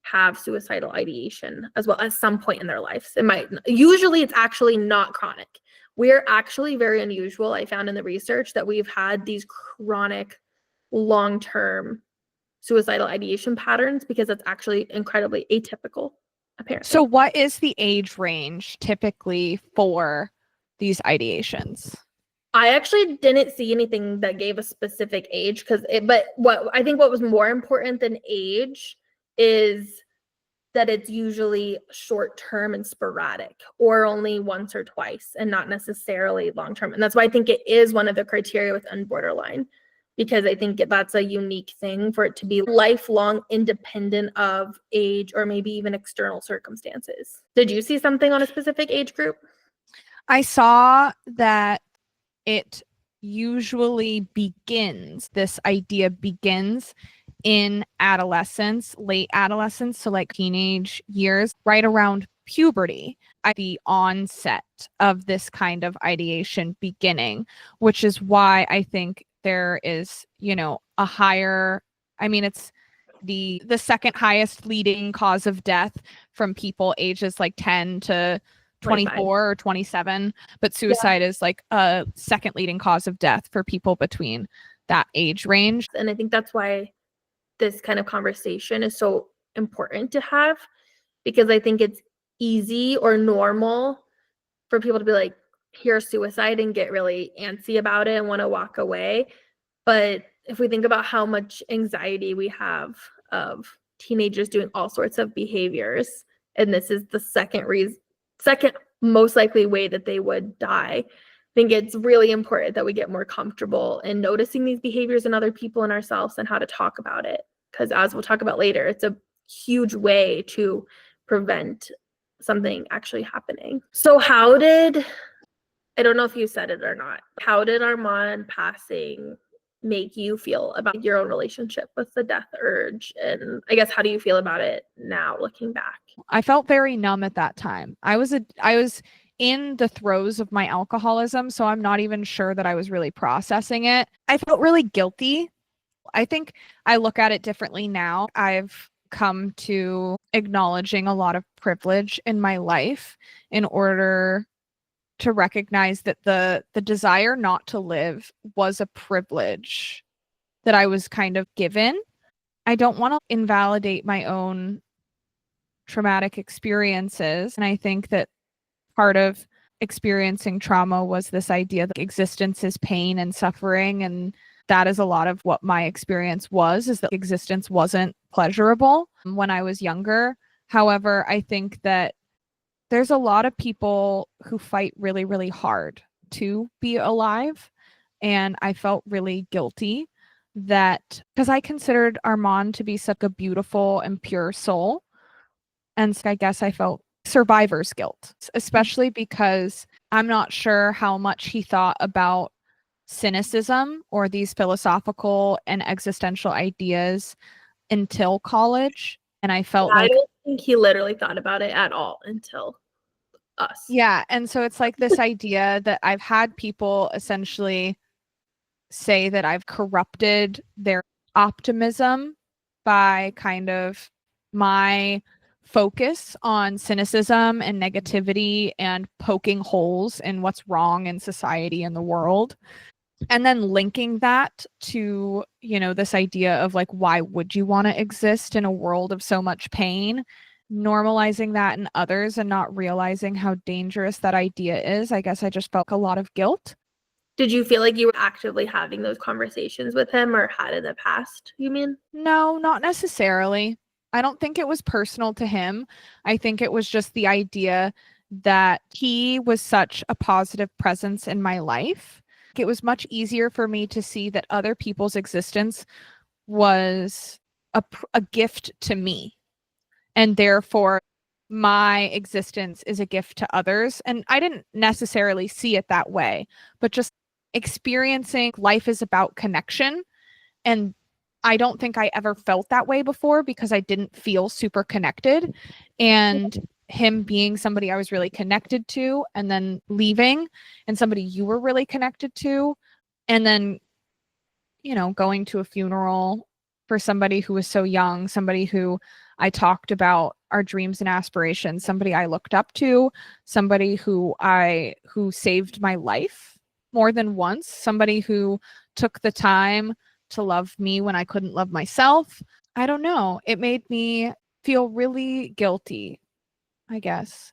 have suicidal ideation as well at some point in their lives. Usually it's actually not chronic. We're actually very unusual. I found in the research that we've had these chronic long-term suicidal ideation patterns because that's actually incredibly atypical, apparently. So what is the age range typically for these ideations? I actually didn't see anything that gave a specific age but what I think what was more important than age is that it's usually short term and sporadic or only once or twice and not necessarily long term. And that's why I think it is one of the criteria with unborderline, because I think that's a unique thing for it to be lifelong, independent of age or maybe even external circumstances. Did you see something on a specific age group? I saw that it usually this idea begins in adolescence, late adolescence, so like teenage years, right around puberty, at the onset of this kind of ideation beginning, which is why I think there is, a higher, it's the second highest leading cause of death from people ages like 10 to 24 25. or 27, but suicide is like a second leading cause of death for people between that age range. And I think that's why this kind of conversation is so important to have, because I think it's easy or normal for people to be like, hear suicide and get really antsy about it and want to walk away. But if we think about how much anxiety we have of teenagers doing all sorts of behaviors, and this is the second most likely way that they would die, I think it's really important that we get more comfortable in noticing these behaviors in other people and ourselves and how to talk about it. Because as we'll talk about later, it's a huge way to prevent something actually happening. So I don't know if you said it or not, how did Armand passing make you feel about your own relationship with the death urge? And I guess, how do you feel about it now looking back? I felt very numb at that time. I was in the throes of my alcoholism, so I'm not even sure that I was really processing it. I felt really guilty. I think I look at it differently now. I've come to acknowledging a lot of privilege in my life in order to recognize that the desire not to live was a privilege that I was kind of given. I don't want to invalidate my own traumatic experiences. And I think that part of experiencing trauma was this idea that existence is pain and suffering. And that is a lot of what my experience was, is that existence wasn't pleasurable when I was younger. However, I think that there's a lot of people who fight really, really hard to be alive. And I felt really guilty that because I considered Armand to be such a beautiful and pure soul. And so I guess I felt survivor's guilt, especially because I'm not sure how much he thought about cynicism or these philosophical and existential ideas until college. And I felt I like, don't think he literally thought about it at all until us. yeah. And so it's like this idea that I've had people essentially say that I've corrupted their optimism by kind of my focus on cynicism and negativity and poking holes in what's wrong in society and the world. And then linking that to, this idea of like, why would you want to exist in a world of so much pain? Normalizing that in others and not realizing how dangerous that idea is. I guess I just felt a lot of guilt. Did you feel like you were actively having those conversations with him, or had in the past, you mean? No, not necessarily. I don't think it was personal to him. I think it was just the idea that he was such a positive presence in my life. It was much easier for me to see that other people's existence was a gift to me. And therefore, my existence is a gift to others. And I didn't necessarily see it that way, but just experiencing life is about connection. And I don't think I ever felt that way before because I didn't feel super connected. And him being somebody I was really connected to and then leaving, and somebody you were really connected to, and then, going to a funeral for somebody who was so young, somebody who I talked about our dreams and aspirations, somebody I looked up to, somebody who saved my life more than once, somebody who took the time to love me when I couldn't love myself. I don't know. It made me feel really guilty, I guess.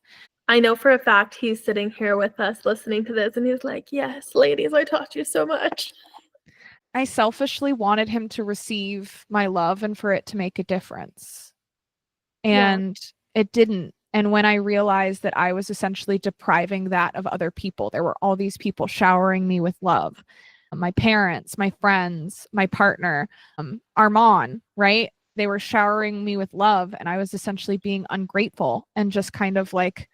I know for a fact he's sitting here with us listening to this, and he's like, yes, ladies, I taught you so much. I selfishly wanted him to receive my love and for it to make a difference. And it didn't. And when I realized that I was essentially depriving that of other people, there were all these people showering me with love. My parents, my friends, my partner, Armand, right? They were showering me with love, and I was essentially being ungrateful and just kind of like,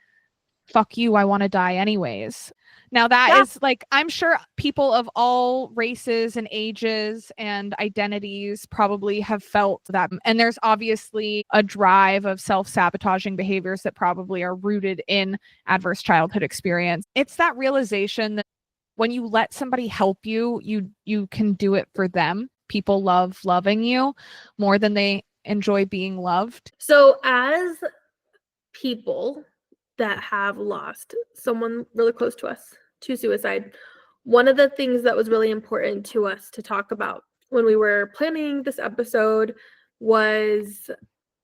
fuck you, I want to die anyways. Now that is like, I'm sure people of all races and ages and identities probably have felt that. And there's obviously a drive of self-sabotaging behaviors that probably are rooted in adverse childhood experience. It's that realization that when you let somebody help you, you can do it for them. People love loving you more than they enjoy being loved. So as people that have lost someone really close to us to suicide, one of the things that was really important to us to talk about when we were planning this episode was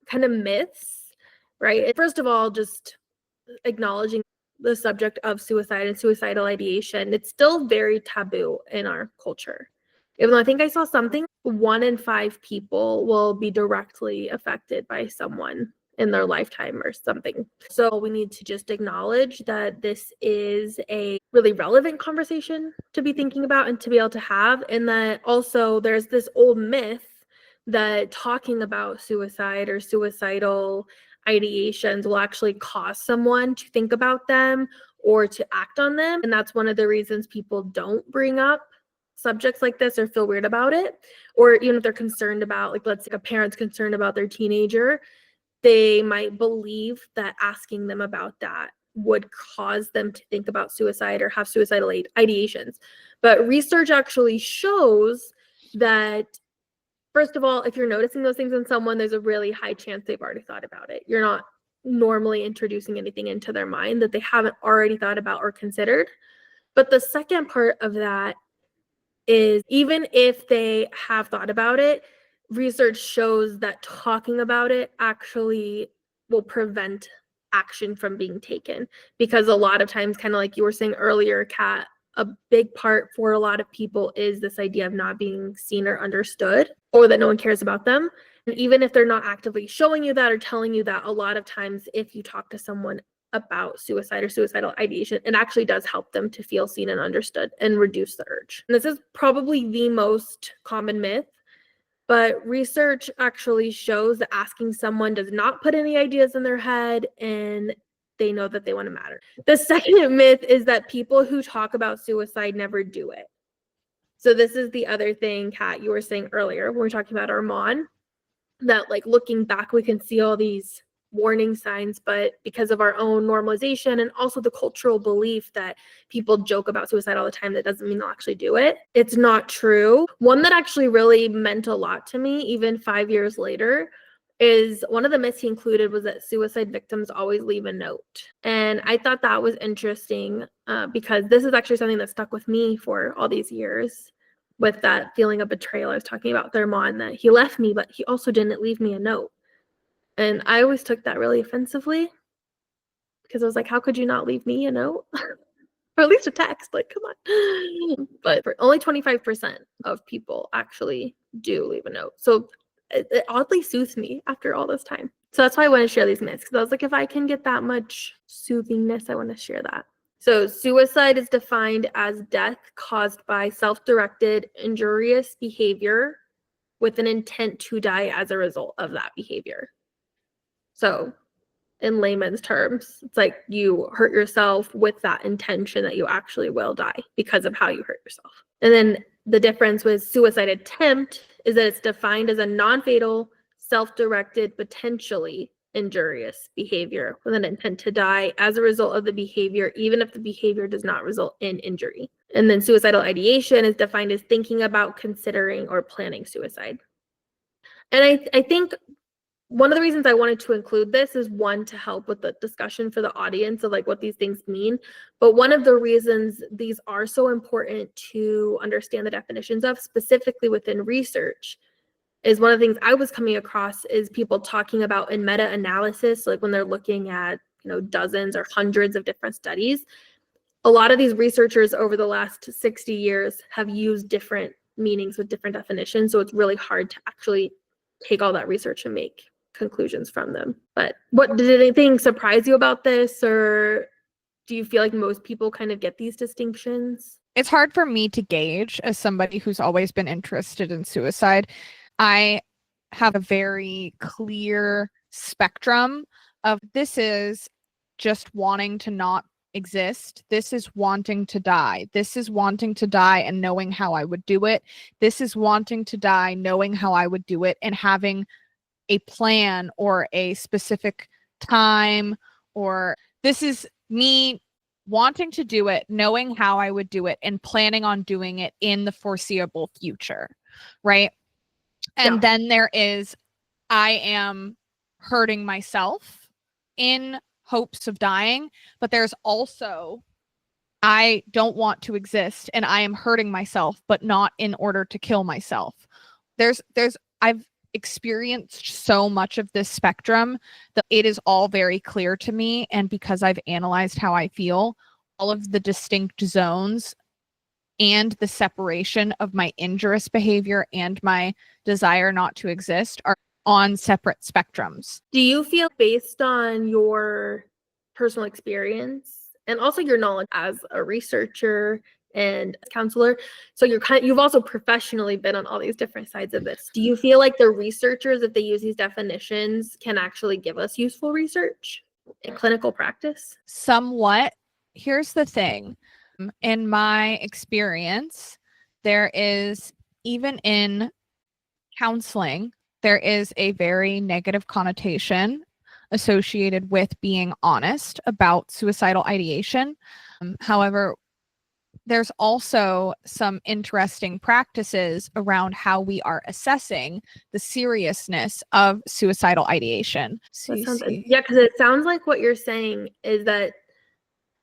kind of myths, right? First of all, just acknowledging the subject of suicide and suicidal ideation. It's still very taboo in our culture. Even though I think I saw something, 1 in 5 people will be directly affected by someone in their lifetime or something. So we need to just acknowledge that this is a really relevant conversation to be thinking about and to be able to have. And that also there's this old myth that talking about suicide or suicidal ideations will actually cause someone to think about them or to act on them. And that's one of the reasons people don't bring up subjects like this or feel weird about it, or even if they're concerned about, like, let's say a parent's concerned about their teenager, they might believe that asking them about that would cause them to think about suicide or have suicidal ideations. But research actually shows that, first of all, if you're noticing those things in someone, there's a really high chance they've already thought about it. You're not normally introducing anything into their mind that they haven't already thought about or considered. But the second part of that is, even if they have thought about it, research shows that talking about it actually will prevent action from being taken. Because a lot of times, kind of like you were saying earlier, Kat, a big part for a lot of people is this idea of not being seen or understood, or that no one cares about them. And even if they're not actively showing you that or telling you that, a lot of times if you talk to someone about suicide or suicidal ideation, it actually does help them to feel seen and understood and reduce the urge. And this is probably the most common myth, but research actually shows that asking someone does not put any ideas in their head, and they know that they want to matter. The second myth is that people who talk about suicide never do it. So this is the other thing, Kat, you were saying earlier when we were talking about Armand, that, like, looking back, we can see all these warning signs, but because of our own normalization and also the cultural belief that people joke about suicide all the time, that doesn't mean they'll actually do it. It's not true. One that actually really meant a lot to me, even 5 years later, is one of the myths he included was that suicide victims always leave a note. And I thought that was interesting because this is actually something that stuck with me for all these years, with that feeling of betrayal I was talking about with Armand, that he left me, but he also didn't leave me a note. And I always took that really offensively, because I was like, how could you not leave me a note? Or at least a text, like, come on. But for only 25% of people actually do leave a note. So it oddly soothes me after all this time. So that's why I want to share these myths, because I was like, if I can get that much soothingness, I want to share that. So suicide is defined as death caused by self-directed injurious behavior with an intent to die as a result of that behavior. So in layman's terms, it's like you hurt yourself with that intention that you actually will die because of how you hurt yourself. And then the difference with suicide attempt is that it's defined as a non-fatal, self-directed, potentially injurious behavior with an intent to die as a result of the behavior, even if the behavior does not result in injury. And then suicidal ideation is defined as thinking about, considering, or planning suicide. And I think one of the reasons I wanted to include this is, one, to help with the discussion for the audience of, like, what these things mean. But one of the reasons these are so important to understand the definitions of, specifically within research, is one of the things I was coming across is people talking about in meta-analysis, like when they're looking at, dozens or hundreds of different studies. A lot of these researchers over the last 60 years have used different meanings with different definitions. So it's really hard to actually take all that research and make conclusions from them. But did anything surprise you about this, or do you feel like most people kind of get these distinctions? It's hard for me to gauge as somebody who's always been interested in suicide. I have a very clear spectrum of, this is just wanting to not exist. This is wanting to die. This is wanting to die and knowing how I would do it. This is wanting to die, knowing how I would do it, and having a plan or a specific time. Or this is me wanting to do it, knowing how I would do it, and planning on doing it in the foreseeable future, right? And Yeah. then there is, I am hurting myself in hopes of dying, but there's also, I don't want to exist and I am hurting myself, but not in order to kill myself. I've experienced so much of this spectrum that it is all very clear to me. And because I've analyzed how I feel, all of the distinct zones and the separation of my injurious behavior and my desire not to exist are on separate spectrums. Do you feel, based on your personal experience and also your knowledge as a researcher and counselor, so you've also professionally been on all these different sides of this, do you feel like the researchers, if they use these definitions, can actually give us useful research in clinical practice? Somewhat. Here's the thing. In my experience, There is, even in counseling, there is a very negative connotation associated with being honest about suicidal ideation. However, there's also some interesting practices around how we are assessing the seriousness of suicidal ideation. That sounds, yeah, because it sounds like what you're saying is that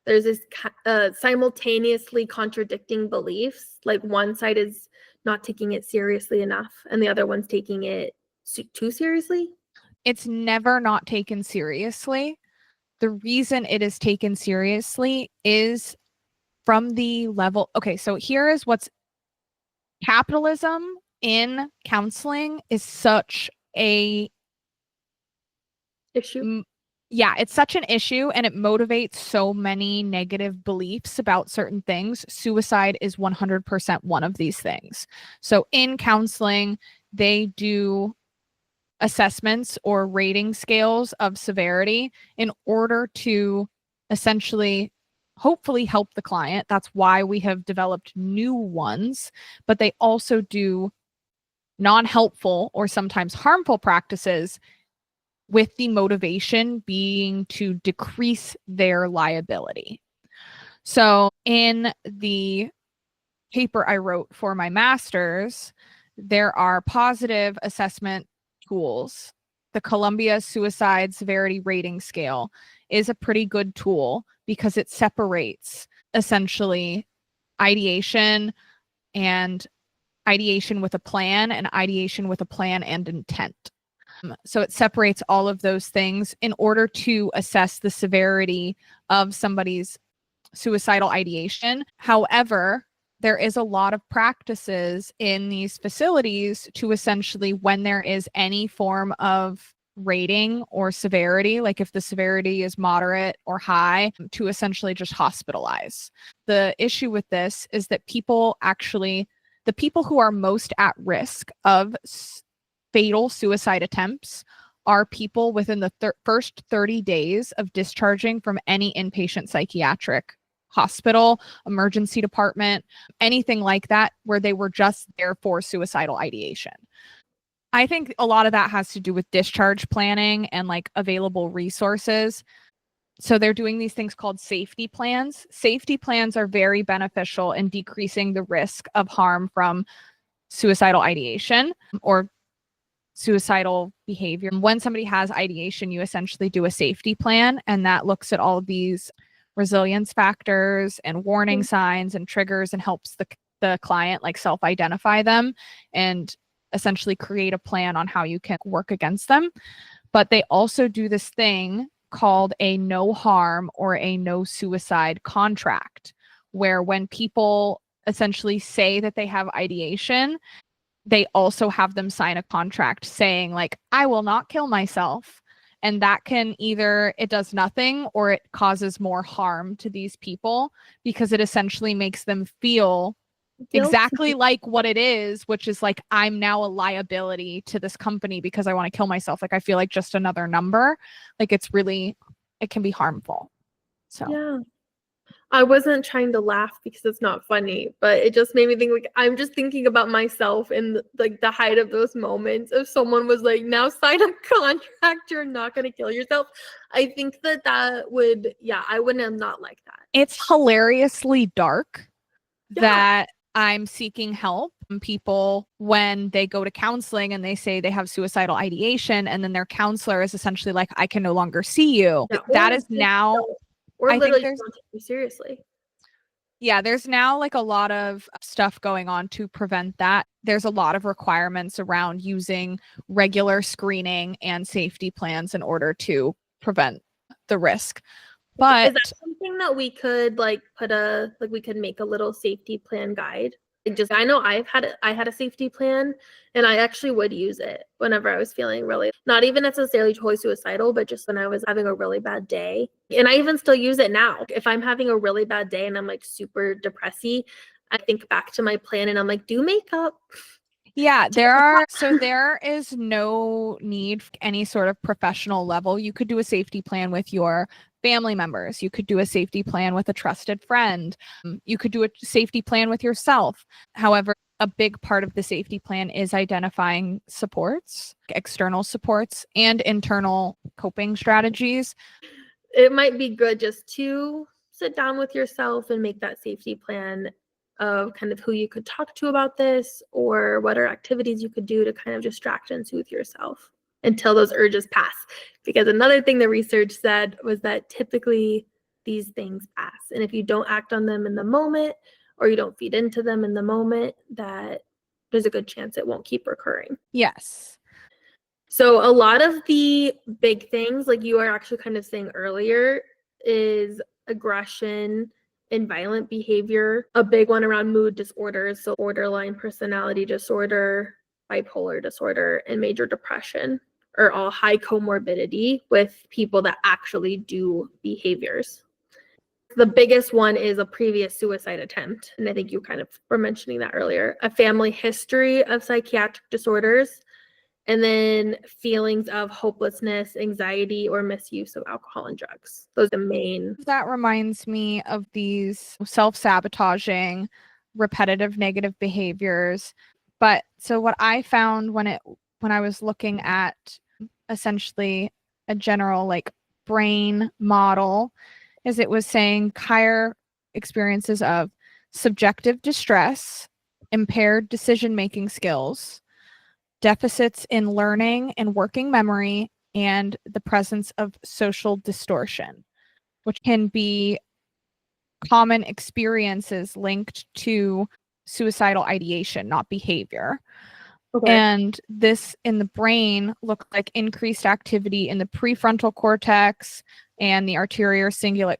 there's this simultaneously contradicting beliefs. Like one side is not taking it seriously enough and the other one's taking it too seriously. It's never not taken seriously. The reason it is taken seriously is from the level. Okay, so here is what's capitalism in counseling is such a issue. Yeah, it's such an issue and it motivates so many negative beliefs about certain things. Suicide is 100% one of these things. So in counseling, they do assessments or rating scales of severity in order to essentially hopefully help the client. That's why we have developed new ones, but they also do non-helpful or sometimes harmful practices with the motivation being to decrease their liability. So in the paper I wrote for my master's, there are positive assessment tools. The Columbia Suicide Severity Rating Scale is a pretty good tool because it separates essentially ideation and ideation with a plan and ideation with a plan and intent. So it separates all of those things in order to assess the severity of somebody's suicidal ideation. However, there is a lot of practices in these facilities to essentially, when there is any form of rating or severity, like if the severity is moderate or high, to essentially just hospitalize. The issue with this is that the people who are most at risk of fatal suicide attempts are people within the first 30 days of discharging from any inpatient psychiatric hospital, emergency department, anything like that, where they were just there for suicidal ideation. I think a lot of that has to do with discharge planning and like available resources. So they're doing these things called safety plans. Safety plans are very beneficial in decreasing the risk of harm from suicidal ideation or suicidal behavior. When somebody has ideation, you essentially do a safety plan, and that looks at all of these resilience factors and warning signs and triggers and helps the client like self-identify them and essentially create a plan on how you can work against them. But they also do this thing called a no harm or a no suicide contract, where when people essentially say that they have ideation, they also have them sign a contract saying like, I will not kill myself. And that can either, it does nothing or it causes more harm to these people because it essentially makes them feel Guilty. Exactly like what it is, which is like, I'm now a liability to this company because I want to kill myself. Like, I feel like just another number. Like, it can be harmful. So, yeah. I wasn't trying to laugh because it's not funny, but it just made me think like I'm just thinking about myself in like the height of those moments. If someone was like, now sign a contract, you're not going to kill yourself. I think that would, yeah, I would not like that. It's hilariously dark that I'm seeking help from people when they go to counseling and they say they have suicidal ideation, and then their counselor is essentially like, I can no longer see you. Yeah, that is now, or I literally think don't take you seriously. Yeah, there's now like a lot of stuff going on to prevent that. There's a lot of requirements around using regular screening and safety plans in order to prevent the risk. But is that something that we could like we could make a little safety plan guide? I know I had a safety plan, and I actually would use it whenever I was feeling really, not even necessarily totally suicidal, but just when I was having a really bad day. And I even still use it now. If I'm having a really bad day and I'm like super depressy, I think back to my plan and I'm like, do makeup. Yeah, there is no need for any sort of professional level. You could do a safety plan with your family members. You could do a safety plan with a trusted friend. You could do a safety plan with yourself. However, a big part of the safety plan is identifying supports, external supports, and internal coping strategies. It might be good just to sit down with yourself and make that safety plan of kind of who you could talk to about this, or what are activities you could do to kind of distract and soothe yourself until those urges pass. Because another thing the research said was that typically these things pass. And if you don't act on them in the moment, or you don't feed into them in the moment, that there's a good chance it won't keep recurring. Yes. So a lot of the big things, like you are actually kind of saying earlier, is aggression and violent behavior. A big one around mood disorders, so borderline personality disorder, bipolar disorder, and major depression are all high comorbidity with people that actually do behaviors. The biggest one is a previous suicide attempt, and I think you kind of were mentioning that earlier. A family history of psychiatric disorders, and then feelings of hopelessness, anxiety, or misuse of alcohol and drugs. Those are the main. That reminds me of these self-sabotaging, repetitive negative behaviors. But so what I found when I was looking at essentially a general like brain model is it was saying higher experiences of subjective distress, impaired decision-making skills, deficits in learning and working memory, and the presence of social distortion, which can be common experiences linked to suicidal ideation, not behavior. Okay. And this in the brain looked like increased activity in the prefrontal cortex and the anterior cingulate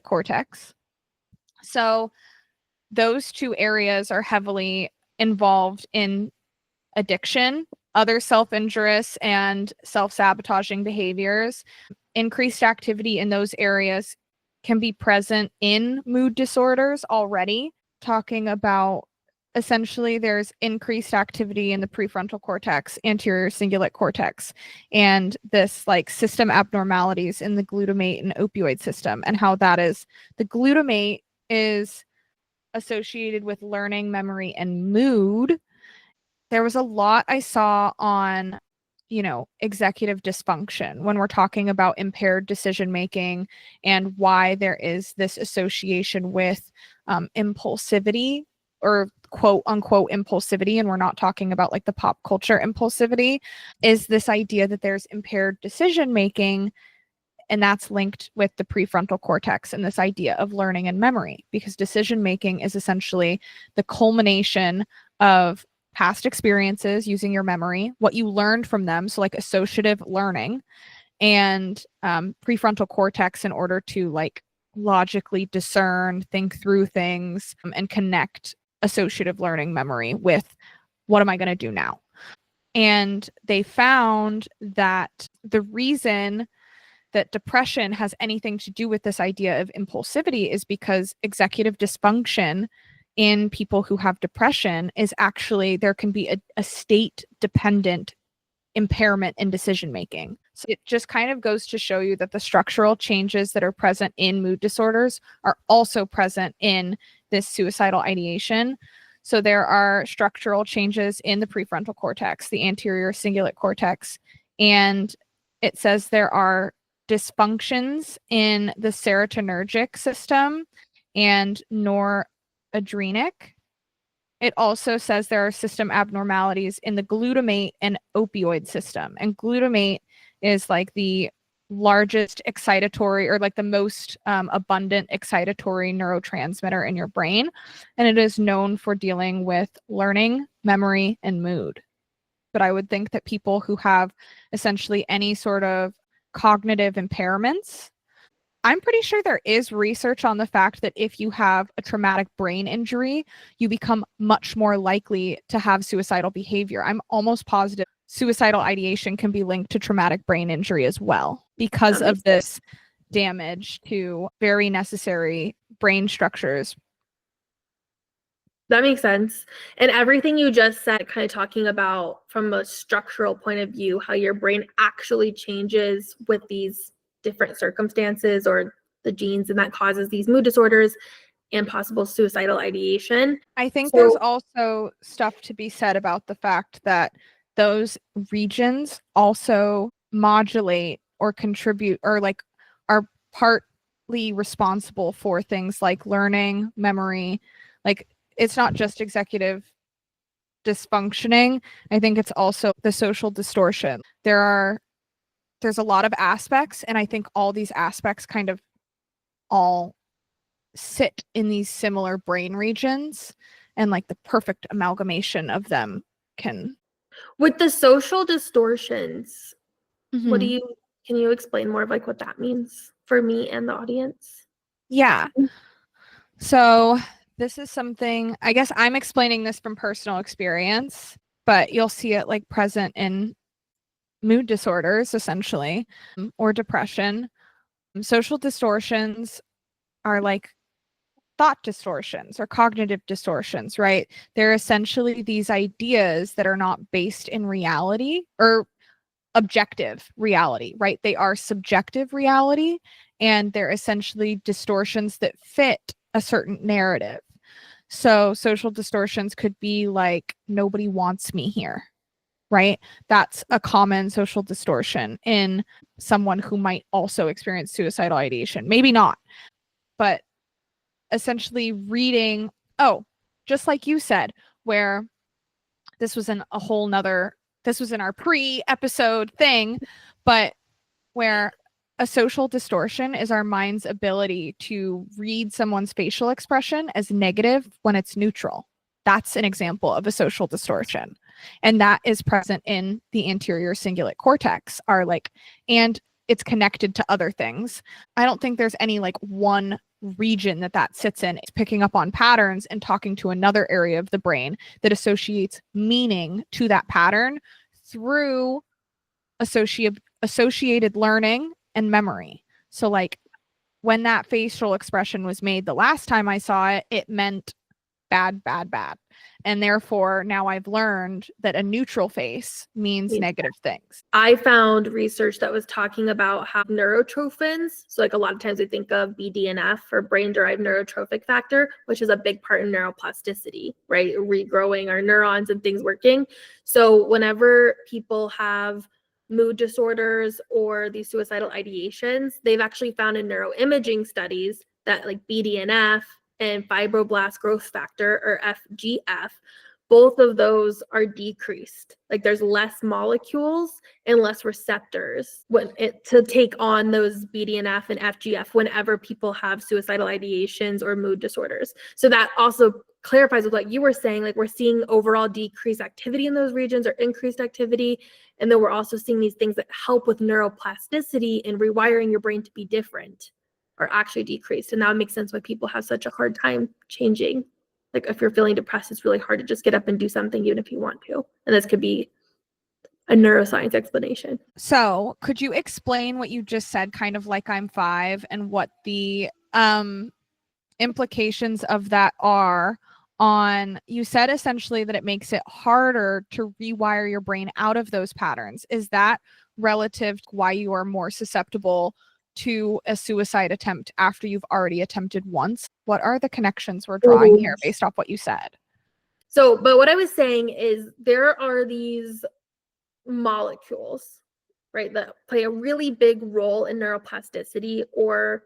cortex. So those two areas are heavily involved in addiction, other self-injurious and self-sabotaging behaviors. Increased activity in those areas can be present in mood disorders already. Talking about essentially there's increased activity in the prefrontal cortex, anterior cingulate cortex, and this like system abnormalities in the glutamate and opioid system, and how that is the glutamate is associated with learning, memory, and mood. There was a lot I saw on, executive dysfunction when we're talking about impaired decision making and why there is this association with impulsivity, or quote unquote impulsivity. And we're not talking about like the pop culture impulsivity, is this idea that there's impaired decision making. And that's linked with the prefrontal cortex and this idea of learning and memory, because decision making is essentially the culmination of past experiences using your memory, what you learned from them, so like associative learning, and prefrontal cortex in order to like logically discern, think through things, and connect associative learning memory with what am I going to do now. And they found that the reason that depression has anything to do with this idea of impulsivity is because executive dysfunction in people who have depression is actually, there can be a state dependent impairment in decision making. So it just kind of goes to show you that the structural changes that are present in mood disorders are also present in this suicidal ideation. So there are structural changes in the prefrontal cortex, the anterior cingulate cortex, and it says there are dysfunctions in the serotonergic system and noradrenergic. It also says there are system abnormalities in the glutamate and opioid system. And glutamate is like the largest excitatory, or like the most abundant excitatory neurotransmitter in your brain. And it is known for dealing with learning, memory, and mood. But I would think that people who have essentially any sort of cognitive impairments, I'm pretty sure there is research on the fact that if you have a traumatic brain injury, you become much more likely to have suicidal behavior. I'm almost positive suicidal ideation can be linked to traumatic brain injury as well, because of this damage to very necessary brain structures. That makes sense. And everything you just said, kind of talking about from a structural point of view, how your brain actually changes with these different circumstances or the genes, and that causes these mood disorders and possible suicidal ideation. I think there's also stuff to be said about the fact that those regions also modulate or contribute or like are partly responsible for things like learning, memory. Like it's not just executive dysfunctioning. I think it's also the social distortion. There's a lot of aspects, and I think all these aspects kind of all sit in these similar brain regions, and like the perfect amalgamation of them can. With the social distortions, what do Mhm. you can you explain more of like what that means for me and the audience? Yeah. So this is something, I guess I'm explaining this from personal experience, but you'll see it like present in mood disorders essentially, or depression. Social distortions are like thought distortions or cognitive distortions, right? They're essentially these ideas that are not based in reality or objective reality, right? They are subjective reality, and they're essentially distortions that fit a certain narrative. So social distortions could be like, nobody wants me here, right? That's a common social distortion in someone who might also experience suicidal ideation. Maybe not, but essentially reading, oh, just like you said, where this was in a whole nother, this was in our pre-episode thing, but where a social distortion is our mind's ability to read someone's facial expression as negative when it's neutral. That's an example of a social distortion. And that is present in the anterior cingulate cortex, are like, and it's connected to other things. I don't think there's any like one region that sits in. It's picking up on patterns and talking to another area of the brain that associates meaning to that pattern through associated learning and memory. So like when that facial expression was made the last time I saw it, it meant bad, bad, bad. And therefore, now I've learned that a neutral face means negative things. I found research that was talking about how neurotrophins, so like a lot of times we think of BDNF or brain-derived neurotrophic factor, which is a big part in neuroplasticity, right? Regrowing our neurons and things working. So whenever people have mood disorders or these suicidal ideations, they've actually found in neuroimaging studies that like BDNF and fibroblast growth factor, or FGF, both of those are decreased. Like there's less molecules and less receptors to take on those BDNF and FGF whenever people have suicidal ideations or mood disorders. So that also clarifies with what you were saying, like we're seeing overall decreased activity in those regions or increased activity. And then we're also seeing these things that help with neuroplasticity and rewiring your brain to be different are actually decreased. And that makes sense why people have such a hard time changing. Like if you're feeling depressed, it's really hard to just get up and do something even if you want to. And this could be a neuroscience explanation. So could you explain what you just said, kind of like I'm 5, and what the implications of that are on, you said essentially that it makes it harder to rewire your brain out of those patterns. Is that relative to why you are more susceptible to a suicide attempt after you've already attempted once? What are the connections we're drawing here based off what you said? So, but what I was saying is there are these molecules, right, that play a really big role in neuroplasticity, or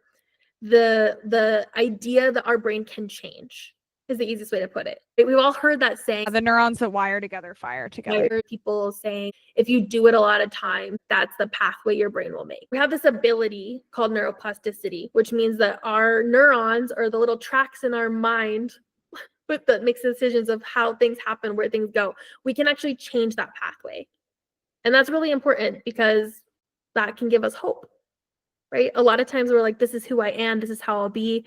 the idea that our brain can change is the easiest way to put it. We've all heard that saying, The neurons that wire together fire together. I heard people saying, if you do it a lot of times, that's the pathway your brain will make. We have this ability called neuroplasticity, which means that our neurons are the little tracks in our mind that makes decisions of how things happen, where things go. We can actually change that pathway. And that's really important because that can give us hope, right? A lot of times we're like, this is who I am, this is how I'll be.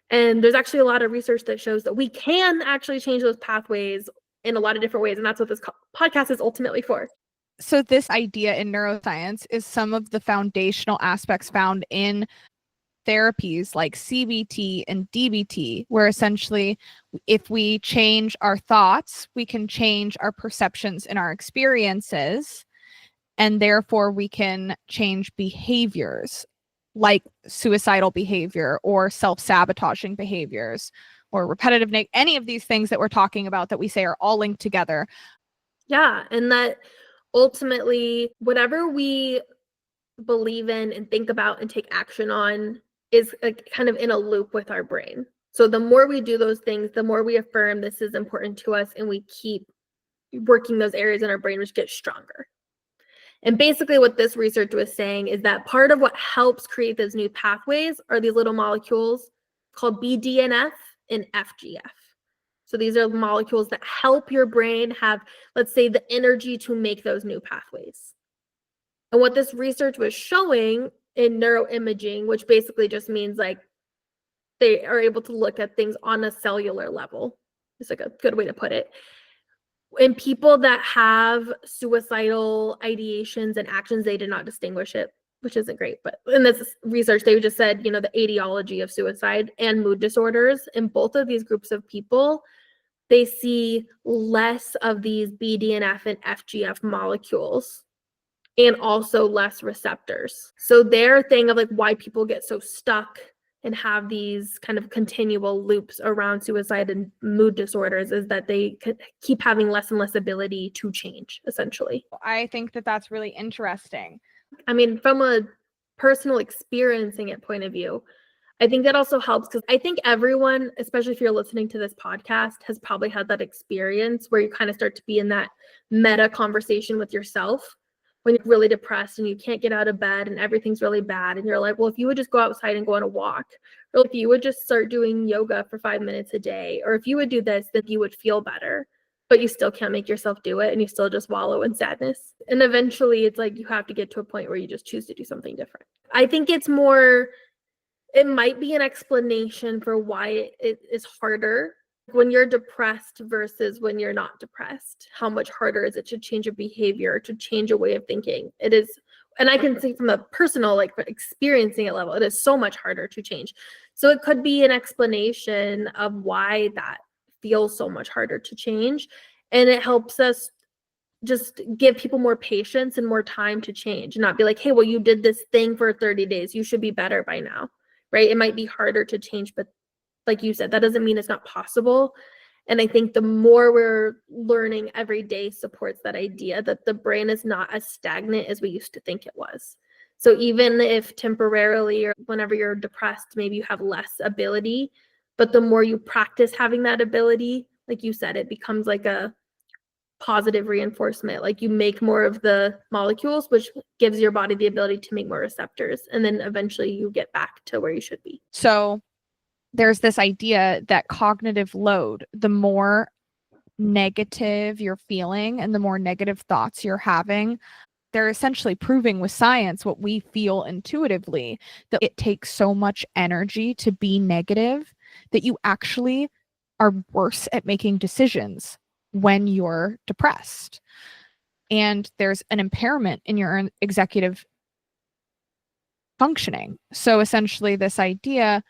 And there's actually a lot of research that shows that we can actually change those pathways in a lot of different ways. And that's what this podcast is ultimately for. So this idea in neuroscience is some of the foundational aspects found in therapies like CBT and DBT, where essentially if we change our thoughts, we can change our perceptions and our experiences, and therefore we can change behaviors like suicidal behavior or self-sabotaging behaviors or repetitive any of these things that we're talking about that we say are all linked together. Yeah, and that ultimately whatever we believe in and think about and take action on is kind of in a loop with our brain. So the more we do those things, the more we affirm this is important to us, and we keep working those areas in our brain, which get stronger. And basically what this research was saying is that part of what helps create those new pathways are these little molecules called BDNF and FGF. So these are molecules that help your brain have, let's say, the energy to make those new pathways. And what this research was showing in neuroimaging, which basically just means like they are able to look at things on a cellular level, it's like a good way to put it. In people that have suicidal ideations and actions, they did not distinguish it, which isn't great. But in this research, they just said, the etiology of suicide and mood disorders. In both of these groups of people, they see less of these BDNF and FGF molecules and also less receptors. So their thing of like why people get so stuck and have these kind of continual loops around suicide and mood disorders is that they keep having less and less ability to change, essentially. I think that that's really interesting. I mean, from a personal experiencing it point of view, I think that also helps because I think everyone, especially if you're listening to this podcast, has probably had that experience where you kind of start to be in that meta conversation with yourself when you're really depressed and you can't get out of bed and everything's really bad. And you're like, well, if you would just go outside and go on a walk, or if you would just start doing yoga for 5 minutes a day, or if you would do this, then you would feel better. But you still can't make yourself do it and you still just wallow in sadness. And eventually it's like you have to get to a point where you just choose to do something different. I think it might be an explanation for why it is harder when you're depressed versus when you're not depressed. How much harder is it to change a behavior, to change a way of thinking? It is, and I can see from a personal, like experiencing it level, it is so much harder to change. So it could be an explanation of why that feels so much harder to change. And it helps us just give people more patience and more time to change and not be like, hey, well, you did this thing for 30 days. You should be better by now, right? It might be harder to change, but like you said, that doesn't mean it's not possible. And I think the more we're learning every day supports that idea that the brain is not as stagnant as we used to think it was. So even if temporarily or whenever you're depressed, maybe you have less ability, but the more you practice having that ability, like you said, it becomes like a positive reinforcement. Like you make more of the molecules, which gives your body the ability to make more receptors. And then eventually you get back to where you should be. So there's this idea that cognitive load, the more negative you're feeling and the more negative thoughts you're having, they're essentially proving with science what we feel intuitively, that it takes so much energy to be negative that you actually are worse at making decisions when you're depressed. And there's an impairment in your executive functioning. So essentially this idea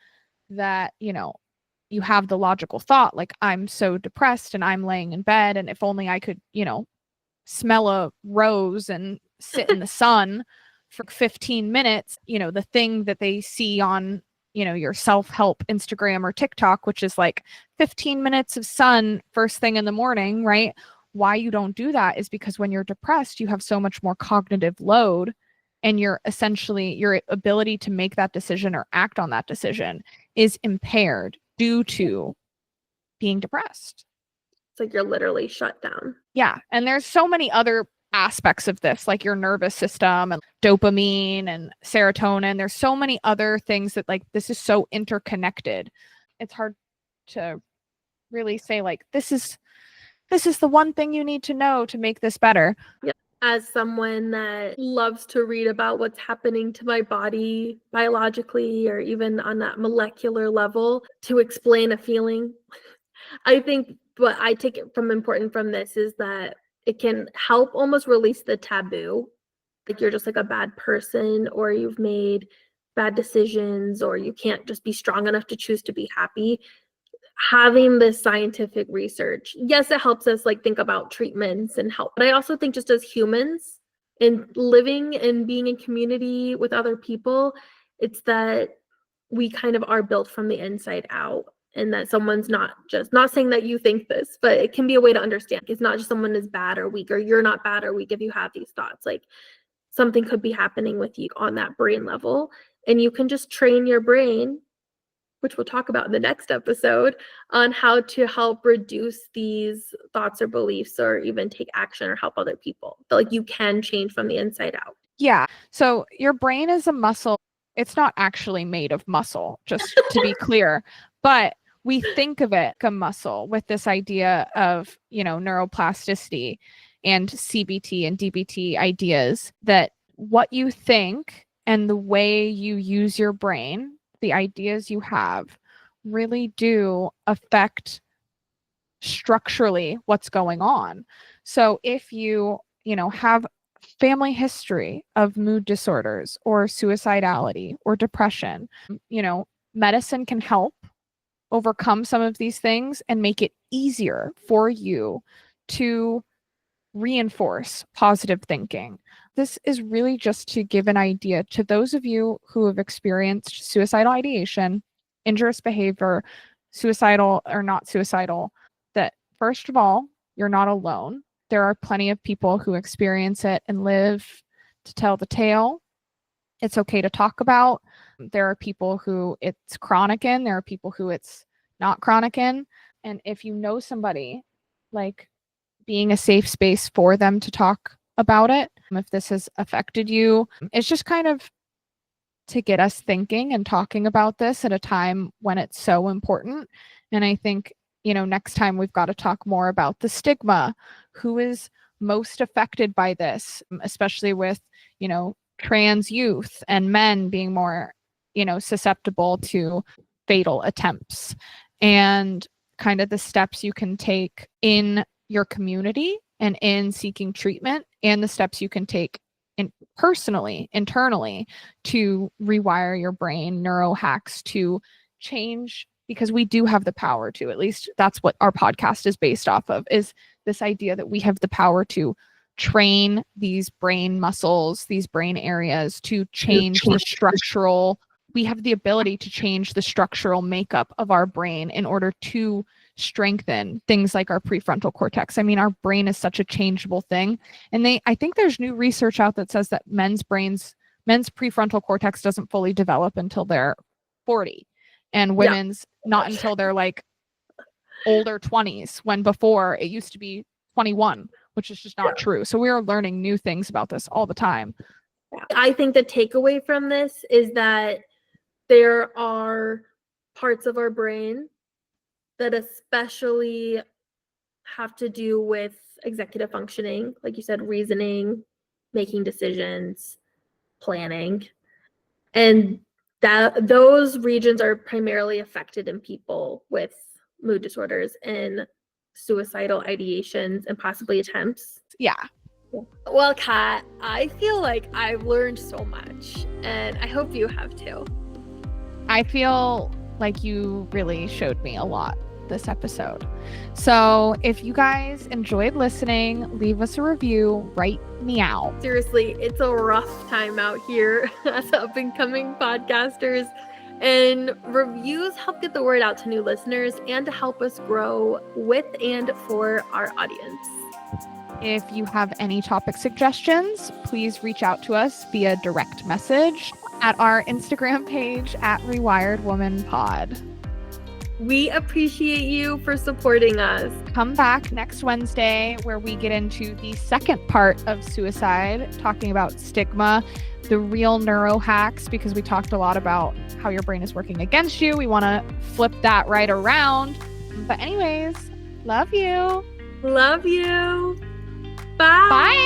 that, you have the logical thought, like, I'm so depressed and I'm laying in bed, and if only I could, smell a rose and sit in the sun for 15 minutes, the thing that they see on, your self-help Instagram or TikTok, which is like 15 minutes of sun first thing in the morning, right? Why you don't do that is because when you're depressed, you have so much more cognitive load, and you're essentially, your ability to make that decision or act on that decision is impaired due to being depressed. It's like you're literally shut down. Yeah. And there's so many other aspects of this, like your nervous system and dopamine and serotonin. There's so many other things that, like, this is so interconnected. It's hard to really say, like, this is the one thing you need to know to make this better. Yeah. As someone that loves to read about what's happening to my body biologically or even on that molecular level to explain a feeling, I think what I take it from important from this is that it can help almost release the taboo. Like you're just like a bad person, or you've made bad decisions, or you can't just be strong enough to choose to be happy. Having this scientific research, yes, it helps us like think about treatments and help. But I also think just as humans and living and being in community with other people, it's that we kind of are built from the inside out, and that someone's not saying that you think this, but it can be a way to understand. It's not just someone is bad or weak, or you're not bad or weak if you have these thoughts. Like something could be happening with you on that brain level, and you can just train your brain, which we'll talk about in the next episode, on how to help reduce these thoughts or beliefs, or even take action or help other people. But like you can change from the inside out. Yeah. So your brain is a muscle. It's not actually made of muscle, just to be clear, but we think of it like a muscle with this idea of, neuroplasticity and CBT and DBT ideas, that what you think and the way you use your brain, the ideas you have, really do affect structurally what's going on. So if you have family history of mood disorders or suicidality or depression, medicine can help overcome some of these things and make it easier for you to reinforce positive thinking. This is really just to give an idea to those of you who have experienced suicidal ideation, injurious behavior, suicidal or not suicidal, that first of all, you're not alone. There are plenty of people who experience it and live to tell the tale. It's okay to talk about. There are people who it's chronic in. There are people who it's not chronic in. And if you know somebody, like being a safe space for them to talk about it, if this has affected you, it's just kind of to get us thinking and talking about this at a time when it's so important. And I think, next time we've got to talk more about the stigma, who is most affected by this, especially with, trans youth and men being more, susceptible to fatal attempts, and kind of the steps you can take in your community and in seeking treatment, and the steps you can take personally, internally, to rewire your brain, neuro hacks to change, because we do have the power to. At least that's what our podcast is based off of, is this idea that we have the power to train these brain muscles, these brain areas, to change the structural. We have the ability to change the structural makeup of our brain in order to strengthen things like our prefrontal cortex. I mean, our brain is such a changeable thing. And I think there's new research out that says that men's prefrontal cortex doesn't fully develop until they're 40, and women's not until they're like older 20s, when before it used to be 21, which is just not true. So we are learning new things about this all the time. I think the takeaway from this is that there are parts of our brain that especially have to do with executive functioning, like you said, reasoning, making decisions, planning. And that those regions are primarily affected in people with mood disorders and suicidal ideations and possibly attempts. Yeah. Well, Kat, I feel like I've learned so much, and I hope you have too. I feel like you really showed me a lot this episode. So if you guys enjoyed listening, leave us a review, write me out. Seriously, it's a rough time out here as up and coming podcasters, and reviews help get the word out to new listeners and to help us grow with and for our audience. If you have any topic suggestions, please reach out to us via direct message at our Instagram page at RewiredWomanPod. We appreciate you for supporting us. Come back next Wednesday, where we get into the second part of suicide, talking about stigma, the real neuro hacks, because we talked a lot about how your brain is working against you. We want to flip that right around. But anyways, love you. Love you. Bye. Bye.